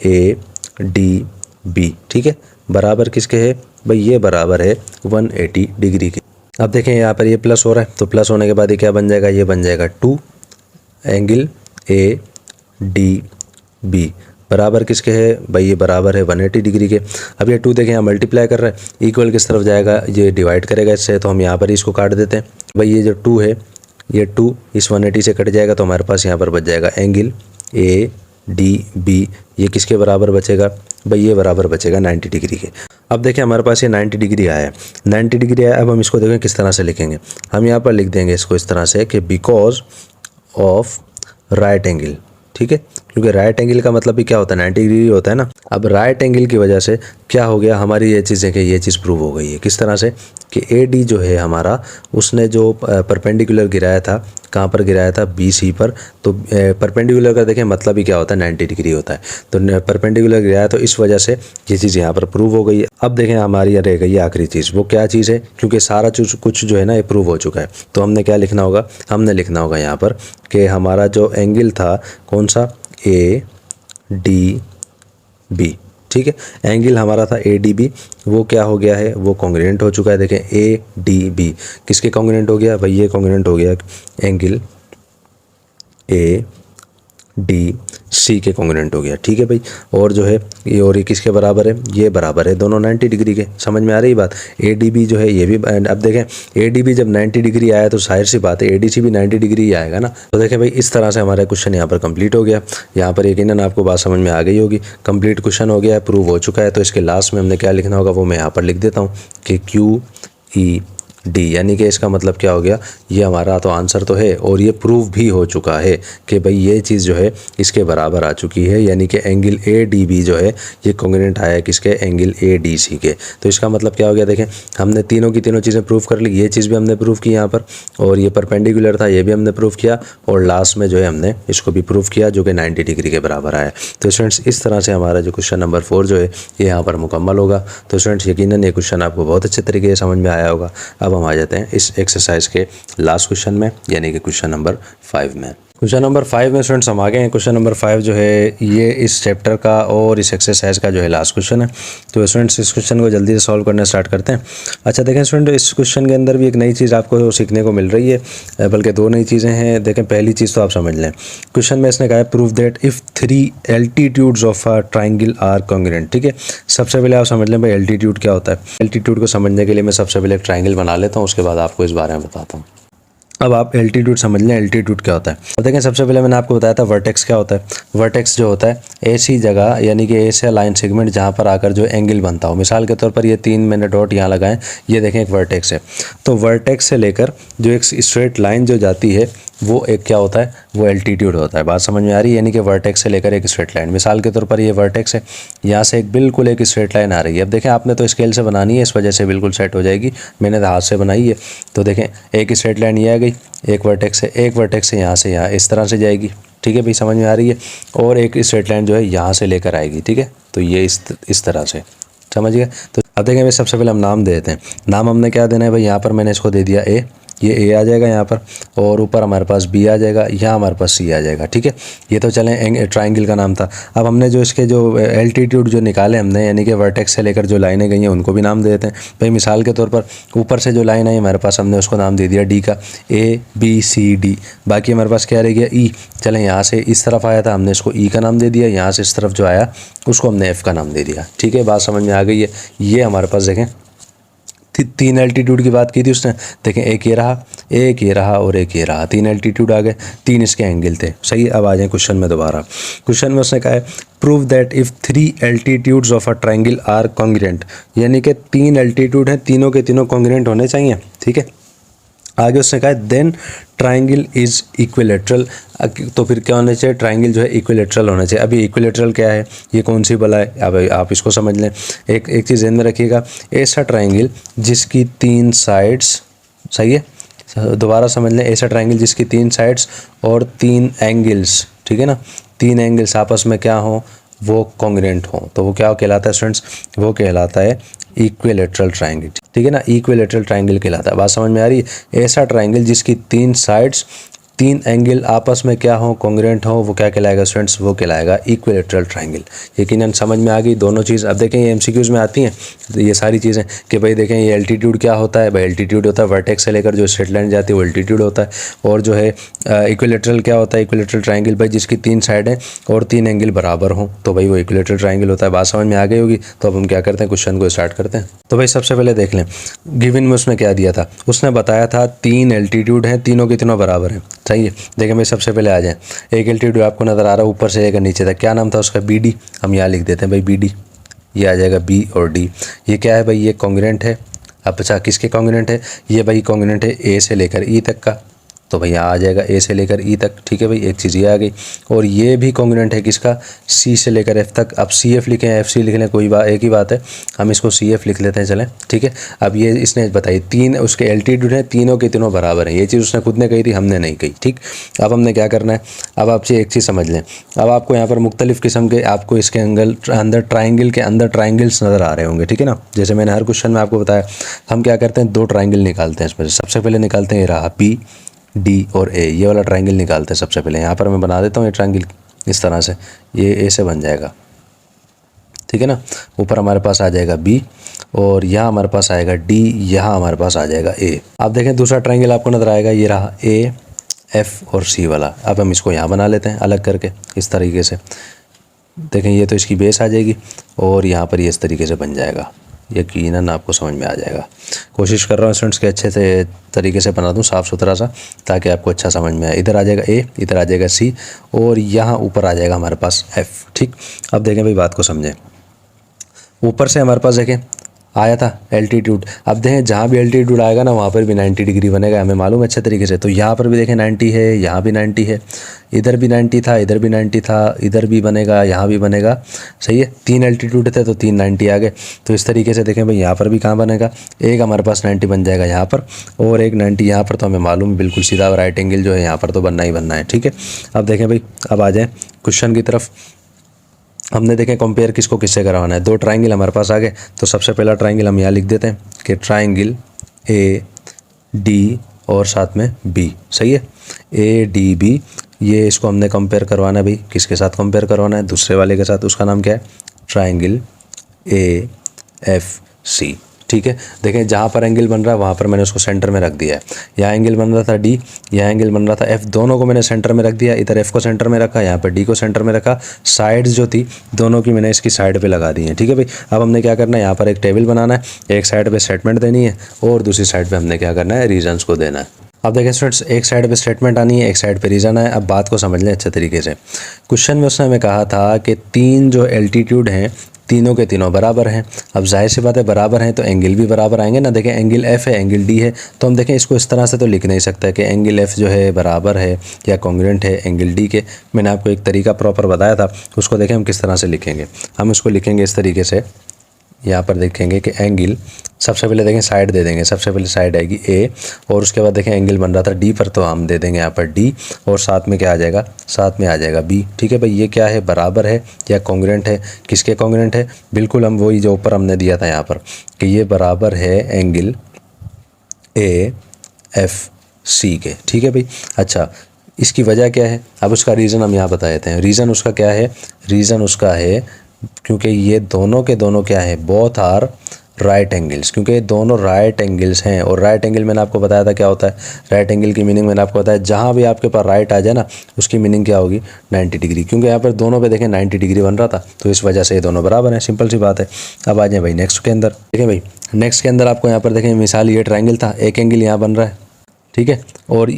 ए डी बी, ठीक है, बराबर किसके है भाई, ये बराबर है 180 डिग्री के। अब देखें यहाँ पर ये प्लस हो रहा है, तो प्लस होने के बाद ये क्या बन जाएगा, ये बन जाएगा 2 एंगल ए डी बी बराबर किसके है भाई, ये बराबर है 180 डिग्री के। अब ये 2 देखें यहाँ मल्टीप्लाई कर रहा है, इक्वल किस तरफ जाएगा, ये डिवाइड करेगा इससे, तो हम यहाँ पर इसको काट देते हैं भाई, ये जो 2 है ये 2 इस 180 से कट जाएगा, तो हमारे पास यहाँ पर बच जाएगा एंगल ए डी बी, ये किसके बराबर बचेगा भाई, ये बराबर बचेगा 90 डिग्री के। अब देखें हमारे पास ये 90 डिग्री आया है, 90 डिग्री आया। अब हम इसको देखें किस तरह से लिखेंगे, हम यहाँ पर लिख देंगे इसको इस तरह से कि बिकॉज ऑफ राइट एंगल, ठीक है, क्योंकि राइट एंगल का मतलब भी क्या होता है, 90 डिग्री होता है ना। अब राइट एंगल की वजह से क्या हो गया, हमारी ये चीज़ है कि ये चीज़ प्रूव हो गई है, किस तरह से कि ए डी जो है हमारा, उसने जो परपेंडिकुलर गिराया था, कहाँ पर गिराया था, बी सी पर। तो परपेंडिकुलर का देखें मतलब ही क्या होता है, 90 डिग्री होता है, तो परपेंडिकुलर गिराया, तो इस वजह से ये चीज़ यहाँ पर प्रूव हो गई है। अब देखें हमारी रह गई आखिरी चीज़, वो क्या चीज़ है, क्योंकि सारा कुछ जो है ना ये प्रूव हो चुका है, तो हमने क्या लिखना होगा, हमने लिखना होगा यहाँ पर कि हमारा जो एंगल था कौन सा, ए डी बी, ठीक है, एंगल हमारा था ए डी बी, वो क्या हो गया है, वो कॉन्ग्रुएंट हो चुका है। देखें ए डी बी किसके कॉन्ग्रुएंट हो गया भाई, ये कॉन्ग्रुएंट हो गया एंगल ए डी सी के कॉन्ग्रुएंट हो गया, ठीक है भाई। और जो है ये, और ये किसके बराबर है, ये बराबर है दोनों 90 डिग्री के। समझ में आ रही बात, ए डी बी जो है ये भी, अब देखें ए डी बी जब 90 डिग्री आया तो जाहिर सी बात है ए डी सी भी 90 डिग्री ही आएगा ना। तो देखें भाई इस तरह से हमारा क्वेश्चन यहाँ पर कंप्लीट हो गया। यहाँ पर यकीनन आपको बात समझ में आ गई होगी, कंप्लीट क्वेश्चन हो गया है, प्रूव हो चुका है। तो इसके लास्ट में हमने क्या लिखना होगा वो मैं यहाँ पर लिख देता हूँ कि क्यू ई डी, यानी कि इसका मतलब क्या हो गया, ये हमारा तो आंसर तो है और ये प्रूव भी हो चुका है कि भाई ये चीज़ जो है इसके बराबर आ चुकी है, यानी कि एंगल ए डी बी जो है ये कॉन्ग्रुएंट आया है किसके, एंगल ए डी सी के। तो इसका मतलब क्या हो गया, देखें हमने तीनों की तीनों चीज़ें प्रूव कर ली, ये चीज़ भी हमने प्रूव की यहाँ पर, और ये परपेंडिकुलर था ये भी हमने प्रूव किया, और लास्ट में जो है हमने इसको भी प्रूव किया जो कि 90 डिग्री के बराबर आया। तो स्टूडेंट्स इस तरह से हमारा जो क्वेश्चन नंबर 4 जो है ये यहाँ पर मुकम्मल होगा। तो स्टूडेंट्स यकीनन ये क्वेश्चन आपको बहुत अच्छे तरीके से समझ में आया होगा। अब हम आ जाते हैं इस एक्सरसाइज के लास्ट क्वेश्चन में, यानी कि क्वेश्चन नंबर 5 में। क्वेश्चन नंबर 5 में स्टूडेंट्स हम आ गए हैं। क्वेश्चन नंबर 5 जो है ये इस चैप्टर का और इस एक्सरसाइज का जो है लास्ट क्वेश्चन है। तो स्टूडेंट्स इस क्वेश्चन को जल्दी से सॉल्व करना स्टार्ट करते हैं। अच्छा देखें स्टूडेंट, इस क्वेश्चन के अंदर भी एक नई चीज़ आपको सीखने को मिल रही है, बल्कि 2 नई चीज़ें हैं। देखें पहली चीज़ तो आप समझ लें, क्वेश्चन में इसने कहा है prove that if 3 altitudes of a triangle are congruent. ठीक है, सबसे पहले आप समझ लें भाई एल्टीट्यूड क्या होता है। एल्टीट्यूड को समझने के लिए मैं सबसे पहले एक ट्राइंगल बना लेता हूँ, उसके बाद आपको इस बारे में बताता हूँ। अब आप एल्टीट्यूड समझ लें, एल्टीट्यूड क्या होता है। अब देखें सबसे पहले मैंने आपको बताया था वर्टेक्स क्या होता है। वर्टेक्स जो होता है ऐसी जगह, यानी कि ऐसे लाइन सेगमेंट जहाँ पर आकर जो एंगल बनता हो। मिसाल के तौर पर ये 3 मैंने डॉट यहाँ लगाएं, ये देखें एक वर्टेक्स है। तो वर्टेक्स से लेकर जो एक स्ट्रेट लाइन जो जाती है वो एक क्या होता है, वो एल्टीट्यूड होता है। बात समझ में आ रही है, यानी कि वर्टेक्स से लेकर एक स्ट्रेट लाइन। मिसाल के तौर पर ये वर्टेक्स है, यहाँ से एक बिल्कुल एक स्ट्रेट लाइन आ रही है। अब देखें आपने तो स्केल से बनानी है, इस वजह से बिल्कुल सेट हो जाएगी, मैंने तो हाथ से बनाई है। तो देखें एक स्ट्रेट लाइन ये आ गई, एक वर्टेक्स है, एक वर्टेक्स से यहाँ इस तरह से जाएगी। ठीक है भाई, समझ में आ रही है। और एक स्ट्रेट लाइन जो है यहाँ से लेकर आएगी। ठीक है, तो ये इस तरह से समझ गए। तो अब देखें भाई सबसे पहले हम नाम दे देते हैं। नाम हमने क्या देना है भाई, यहाँ पर मैंने इसको दे दिया ए, ये ए आ जाएगा यहाँ पर, और ऊपर हमारे पास बी आ जाएगा, यहाँ हमारे पास सी आ जाएगा। ठीक है, ये तो चलें ट्राइंगल का नाम था। अब हमने जो इसके जो एल्टीट्यूड जो निकाले हमने, यानी कि वर्टेक्स से लेकर जो लाइनें गई हैं उनको भी नाम दे देते हैं भाई। मिसाल के तौर पर ऊपर से जो लाइन आई हमारे पास, हमने उसको नाम दे दिया डी का, ए बी सी डी। बाकी हमारे पास क्या रह गया, ई। चलें यहाँ से इस तरफ आया था, हमने इसको ई का नाम दे दिया, यहाँ से इस तरफ जो आया उसको हमने एफ़ का नाम दे दिया। ठीक है, बात समझ में आ गई है। ये हमारे पास देखें 3 एल्टीट्यूड की बात की थी उसने। देखें एक ये रहा, एक ये रहा और एक ये रहा, 3 एल्टीट्यूड आ गए, 3 इसके एंगल थे। सही, अब आ जाए क्वेश्चन में दोबारा। क्वेश्चन में उसने कहा है prove that if 3 altitudes of a triangle are congruent, यानी कि 3 एल्टीट्यूड हैं, तीनों के तीनों कॉन्ग्रुएंट होने चाहिए। ठीक है, आगे उसने कहा देन ट्राइंगल इज इक्विलेटरल। तो फिर क्या होना चाहिए, ट्राइंगल जो है इक्विलेटरल होना चाहिए। अभी इक्विलेटरल क्या है, ये कौन सी बला है, अब आप इसको समझ लें। एक चीज़ ध्यान में रखिएगा, ऐसा ट्राइंगल जिसकी 3 साइड्स, सही है, दोबारा समझ लें, ऐसा ट्राइंगल जिसकी 3 साइड्स और 3 एंगल्स, ठीक है ना, 3 एंगल्स आपस में क्या हो, वो कॉन्ग्रुएंट हो, तो वो क्या कहलाता है स्टूडेंट्स, वो कहलाता है इक्विलेटरल ट्राइंगल, ठीक है ना, इक्विलेटरल ट्राइंगल कहलाता है। बात समझ में आ रही है, ऐसा ट्राइंगल जिसकी 3 साइड्स, 3 एंगल आपस में क्या हो, कॉन्ग्रुएंट हो, वो क्या कहलाएगा स्टूडेंट्स, वो कहलाएगा इक्विलेटरल ट्राइंगल। यकीनन समझ में आ गई दोनों चीज़। अब देखें ये एमसीक्यूज़ में आती हैं तो ये सारी चीज़ें कि भाई देखें ये एल्टीट्यूड क्या होता है, भाई एल्टीट्यूड होता है वर्टेक्स से लेकर जो स्ट्रेट लाइन जाती है वो एल्टीट्यूड होता है। और जो है इक्विलेटरल क्या होता है, इक्विलेटरल ट्राइंगल भाई जिसकी 3 साइडें और 3 एंगल बराबर हों, तो भाई वो इक्विलेटरल ट्राइंगल होता है। बात समझ में आ गई होगी। तो अब हम क्या करते हैं, क्वेश्चन को स्टार्ट करते हैं। तो भाई सबसे पहले देख लें गिवन में उसने क्या दिया था, उसने बताया था 3 एल्टीट्यूड हैं, तीनों के तीनों बराबर हैं, सही है। देखें भाई सबसे पहले आ जाए, एक एल्टीट्यूड आपको नज़र आ रहा है ऊपर से लेकर नीचे तक, क्या नाम था उसका, बी डी, हम यहाँ लिख देते हैं भाई बी डी, ये आ जाएगा बी और डी। ये क्या है भाई, ये कॉन्ग्रुएंट है। अब अच्छा किसके कॉन्ग्रुएंट है, ये भाई कॉन्ग्रुएंट है ए से लेकर ई तक का, तो भाई यहाँ आ जाएगा ए से लेकर ई तक, ठीक है भाई, एक चीज़ ये आ गई। और ये भी कॉन्ग्रुएंट है किसका, सी से लेकर एफ तक। अब सी एफ लिखें एफ सी लिख लें, कोई बात, एक ही बात है, हम इसको सी एफ लिख लेते हैं, चलें, ठीक है। अब ये इसने बताई 3 उसके एल्टीट्यूड हैं, तीनों के तीनों बराबर हैं, ये चीज़ उसने खुद ने कही थी, हमने नहीं कही, ठीक। अब हमने क्या करना है, अब आपसे एक चीज़ समझ लें, अब आपको यहाँ पर मुख्तलिफ़ किस्म के आपको इसके अंदर ट्राइंगल के अंदर ट्राइंगल्स नज़र आ रहे होंगे, ठीक है ना। जैसे मैंने हर क्वेश्चन में आपको बताया, हम क्या करते हैं, 2 ट्राइंगल निकालते हैं इसमें से। सबसे पहले निकालते हैं, ये रहा पी डी और ए, ये वाला ट्राइंगल निकालते हैं सबसे पहले। यहाँ पर मैं बना देता हूँ ये ट्राइंगल इस तरह से, ये ए से बन जाएगा, ठीक है ना। ऊपर हमारे पास आ जाएगा बी और यहाँ हमारे पास आएगा डी, यहाँ हमारे पास आ जाएगा ए। आप देखें दूसरा ट्राइंगल आपको नजर आएगा, ये रहा ए एफ और सी वाला। अब हम इसको यहाँ बना लेते हैं अलग करके इस तरीके से। देखें ये तो इसकी बेस आ जाएगी और यहाँ पर ये इस तरीके से बन जाएगा, यकीनन आपको समझ में आ जाएगा। कोशिश कर रहा हूँ स्टूडेंट्स के अच्छे से तरीके से बना दूँ साफ़ सुथरा सा, ताकि आपको अच्छा समझ में आए। इधर आ जाएगा ए, इधर आ जाएगा सी और यहाँ ऊपर आ जाएगा हमारे पास एफ, ठीक। अब देखें भाई बात को समझें, ऊपर से हमारे पास देखें आया था एल्टीट्यूड। अब देखें जहाँ भी एल्टीट्यूड आएगा ना वहाँ पर भी 90 डिग्री बनेगा, हमें मालूम है अच्छे तरीके से। तो यहाँ पर भी देखें 90 है, यहाँ भी 90 है, इधर भी 90 था, इधर भी 90 था, इधर भी बनेगा, यहाँ भी बनेगा, सही है। 3 एल्टीट्यूड थे तो 3 90 आ गए। तो इस तरीके से देखें भाई यहाँ पर भी कहाँ बनेगा, एक हमारे पास 90 बन जाएगा यहाँ पर और एक 90 यहाँ पर। तो हमें मालूम है बिल्कुल सीधा राइट एंगल जो है यहाँ पर तो बनना ही बनना है, ठीक है। अब देखें भाई, अब आ जाएँ क्वेश्चन की तरफ। हमने देखें कंपेयर किसको किससे करवाना है, 2 ट्राइंगल हमारे पास आ गए। तो सबसे पहला ट्राइंगल हम यहाँ लिख देते हैं कि ट्राइंगल ए डी और साथ में बी, सही है, ए डी बी। ये इसको हमने कंपेयर करवाना है भाई, किसके साथ कंपेयर करवाना है, दूसरे वाले के साथ। उसका नाम क्या है, ट्राइंगल ए एफ सी, ठीक है। देखें जहाँ पर एंगल बन रहा है वहाँ पर मैंने उसको सेंटर में रख दिया है। यहाँ एंगल बन रहा था डी, यहाँ एंगल बन रहा था एफ, दोनों को मैंने सेंटर में रख दिया। इधर एफ को सेंटर में रखा, यहाँ पर डी को सेंटर में रखा। साइड्स जो थी दोनों की मैंने इसकी साइड पे लगा दी है, ठीक है भाई। अब हमने क्या करना है, यहाँ पर एक टेबल बनाना है, एक साइड पर स्टेटमेंट देनी है और दूसरी साइड पर हमने क्या करना है, रीजन्स को देना है। अब देखें स्टूडेंट्स, एक साइड पे स्टेटमेंट आनी है, एक साइड पे रीज़न है। अब बात को समझ लें अच्छे तरीके से। क्वेश्चन में उसने हमें कहा था कि 3 जो एल्टीट्यूड हैं तीनों के तीनों बराबर हैं। अब जाहिर सी बात है बराबर हैं तो एंगल भी बराबर आएंगे ना। देखें एंगल एफ है, एंगल डी है, तो हम देखें इसको इस तरह से तो लिख नहीं सकते कि एंगल एफ जो है बराबर है या कॉन्ग्रुएंट है एंगल डी के। मैंने आपको एक तरीका प्रॉपर बताया था, उसको देखें हम किस तरह से लिखेंगे। हम इसको लिखेंगे इस तरीके से, यहाँ पर देखेंगे कि एंगल, सबसे पहले देखें साइड दे देंगे, सबसे पहले साइड आएगी ए और उसके बाद देखें एंगल बन रहा था डी पर, तो हम दे देंगे यहाँ पर डी और साथ में क्या आ जाएगा, साथ में आ जाएगा बी, ठीक है भाई। ये क्या है, बराबर है या कॉन्ग्रुएंट है, किसके कॉन्ग्रुएंट है, बिल्कुल हम वही जो ऊपर हमने दिया था यहाँ पर कि ये बराबर है एंगल ए एफ सी के, ठीक है भाई। अच्छा इसकी वजह क्या है, अब उसका रीज़न हम यहाँ बता देते हैं। रीज़न उसका क्या है, रीज़न उसका है क्योंकि ये दोनों के दोनों क्या है, बोथ आर राइट एंगल्स, क्योंकि ये दोनों राइट एंगल्स हैं। और राइट एंगल मैंने आपको बताया था क्या होता है, राइट एंगल की मीनिंग मैंने आपको बताया, जहाँ भी आपके पास राइट आ जाए ना उसकी मीनिंग क्या होगी, 90 डिग्री। क्योंकि यहाँ पर दोनों पे देखें 90 डिग्री बन रहा था, तो इस वजह से ये दोनों बराबर हैं, सिंपल सी बात है। अब आ जाए भाई नेक्स्ट के अंदर। देखें भाई नेक्स्ट के अंदर आपको यहाँ पर देखें मिसाल ये ट्राइंगल था, एक एंगल यहाँ बन रहा है, ठीक है। और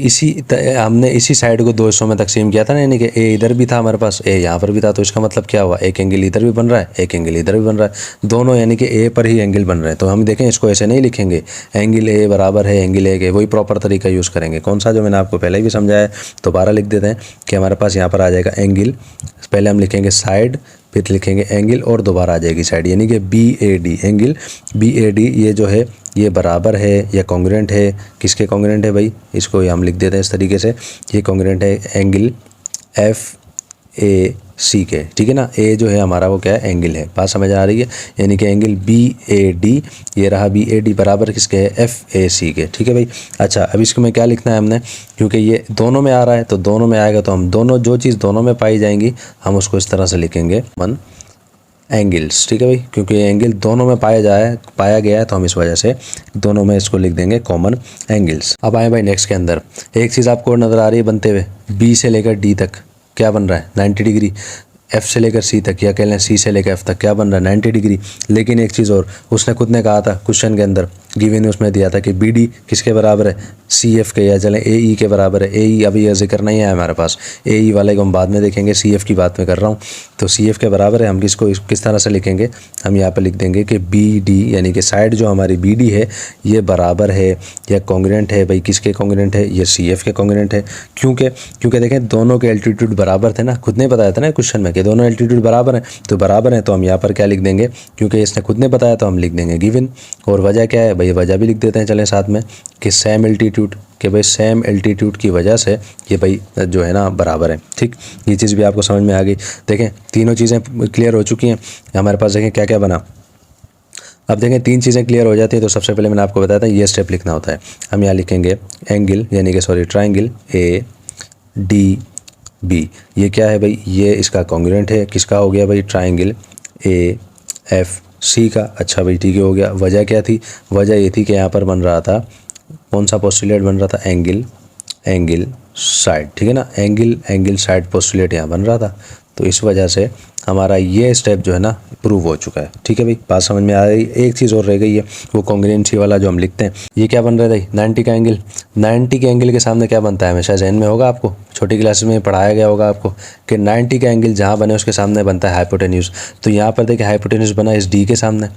हमने इसी साइड को दो हिस्सों में तकसीम किया था ना, यानी कि ए इधर भी था हमारे पास, ए यहाँ पर भी था, तो इसका मतलब क्या हुआ, एक एंगल इधर भी बन रहा है, एक एंगल इधर भी बन रहा है, दोनों यानी कि ए पर ही एंगल बन रहे हैं। तो हम देखें इसको ऐसे नहीं लिखेंगे एंगल ए बराबर है एंगल ए के, वही प्रॉपर तरीका यूज़ करेंगे। कौन सा, जो मैंने आपको पहले भी समझाया, दोबारा लिख देते हैं कि हमारे पास यहाँ पर आ जाएगा एंगल, पहले हम लिखेंगे साइड, फिर लिखेंगे एंगल और दोबारा आ जाएगी साइड, यानी कि BAD, एंगल BAD ये जो है ये बराबर है या कॉन्ग्रुएंट है, किसके कॉन्ग्रुएंट है भाई, इसको हम लिख देते हैं इस तरीके से, ये कॉन्ग्रुएंट है एंगल FAC के, ठीक है ना। ए जो है हमारा वो क्या है, एंगल है, बात समझ आ रही है, यानी कि एंगल BAD, ये रहा BAD बराबर किसके है, FAC के, ठीक है भाई। अच्छा, अब इसको में क्या लिखना है हमने, क्योंकि ये दोनों में आ रहा है तो दोनों में आएगा, तो हम दोनों, जो चीज़ दोनों में पाई जाएंगी हम उसको इस तरह से लिखेंगे मन एंगल्स, ठीक है भाई, क्योंकि ये एंगल दोनों में पाया गया है तो हम इस वजह से दोनों में इसको लिख देंगे कॉमन एंगल्स। अब आए भाई नेक्स्ट के अंदर, एक चीज़ आपको नज़र आ रही है बनते हुए, B से लेकर D तक क्या बन रहा है, 90 डिग्री, F से लेकर C तक, या कह लें C से लेकर F तक क्या बन रहा है, 90 डिग्री। लेकिन एक चीज़ और, उसने खुद ने कहा था क्वेश्चन के अंदर, गिवन उसमें दिया था कि BD किसके बराबर है, CF के, या चलें AE के बराबर है। AE अभी यह जिक्र नहीं है हमारे पास, AE वाले को हम बाद में देखेंगे, CF की बात में कर रहा हूँ। तो CF के बराबर है, हम किस तरह से लिखेंगे, हम यहाँ पर लिख देंगे कि BD, यानी कि साइड जो हमारी BD है ये बराबर है या कॉन्ग्रुएंट है भाई, किसके कॉन्ग्रुएंट है, ये CF के कॉन्ग्रुएंट है। क्योंकि देखें दोनों के एल्टीट्यूड बराबर थे ना, खुद ने बताया था ना क्वेश्चन में कि दोनों एल्टीट्यूड बराबर हैं, तो बराबर हैं, तो हम यहाँ पर क्या लिख देंगे, क्योंकि इसने खुद ने बताया तो हम लिख देंगे गिवन। और वजह क्या है भाई, वजह भी लिख देते हैं चलें साथ में, कि सेम एल्टीट्यूड, कि भाई सेम एल्टीट्यूड की वजह से ये भाई जो है ना बराबर है। ठीक, ये चीज़ भी आपको समझ में आ गई। देखें तीनों चीज़ें क्लियर हो चुकी हैं हमारे पास। देखें क्या क्या बना, अब देखें तीन चीज़ें क्लियर हो जाती हैं। तो सबसे पहले मैंने आपको बताया था ये स्टेप लिखना होता है, हम यहाँ लिखेंगे एंगल, यानी कि सॉरी ट्राइंगल ADB, ये क्या है भाई, ये इसका कॉन्ग्रुएंट है, किसका हो गया भाई, ट्राइंगल AFC का। अच्छा भाई ठीक है, हो गया। वजह क्या थी, वजह ये थी कि यहाँ पर बन रहा था, कौन सा पोस्टुलेट बन रहा था, एंगल साइड, ठीक है ना, एंगल साइड पोस्टुलेट यहाँ बन रहा था। तो इस वजह से हमारा ये स्टेप जो है ना प्रूव हो चुका है। ठीक है भाई, बात समझ में आ रही। एक चीज़ और रह गई है, वो कॉन्ग्रुएंसी वाला जो हम लिखते हैं, ये क्या बन रहा है भाई, 90 का एंगल। 90 के एंगल के सामने क्या बनता है, हमेशा जहन में होगा, आपको छोटी क्लास में पढ़ाया गया होगा आपको कि 90 का एंगल जहाँ बने उसके सामने बनता है हाइपोटेन्यूज। तो यहाँ पर देखिए हाइपोटेन्यूज बना इस डी के सामने,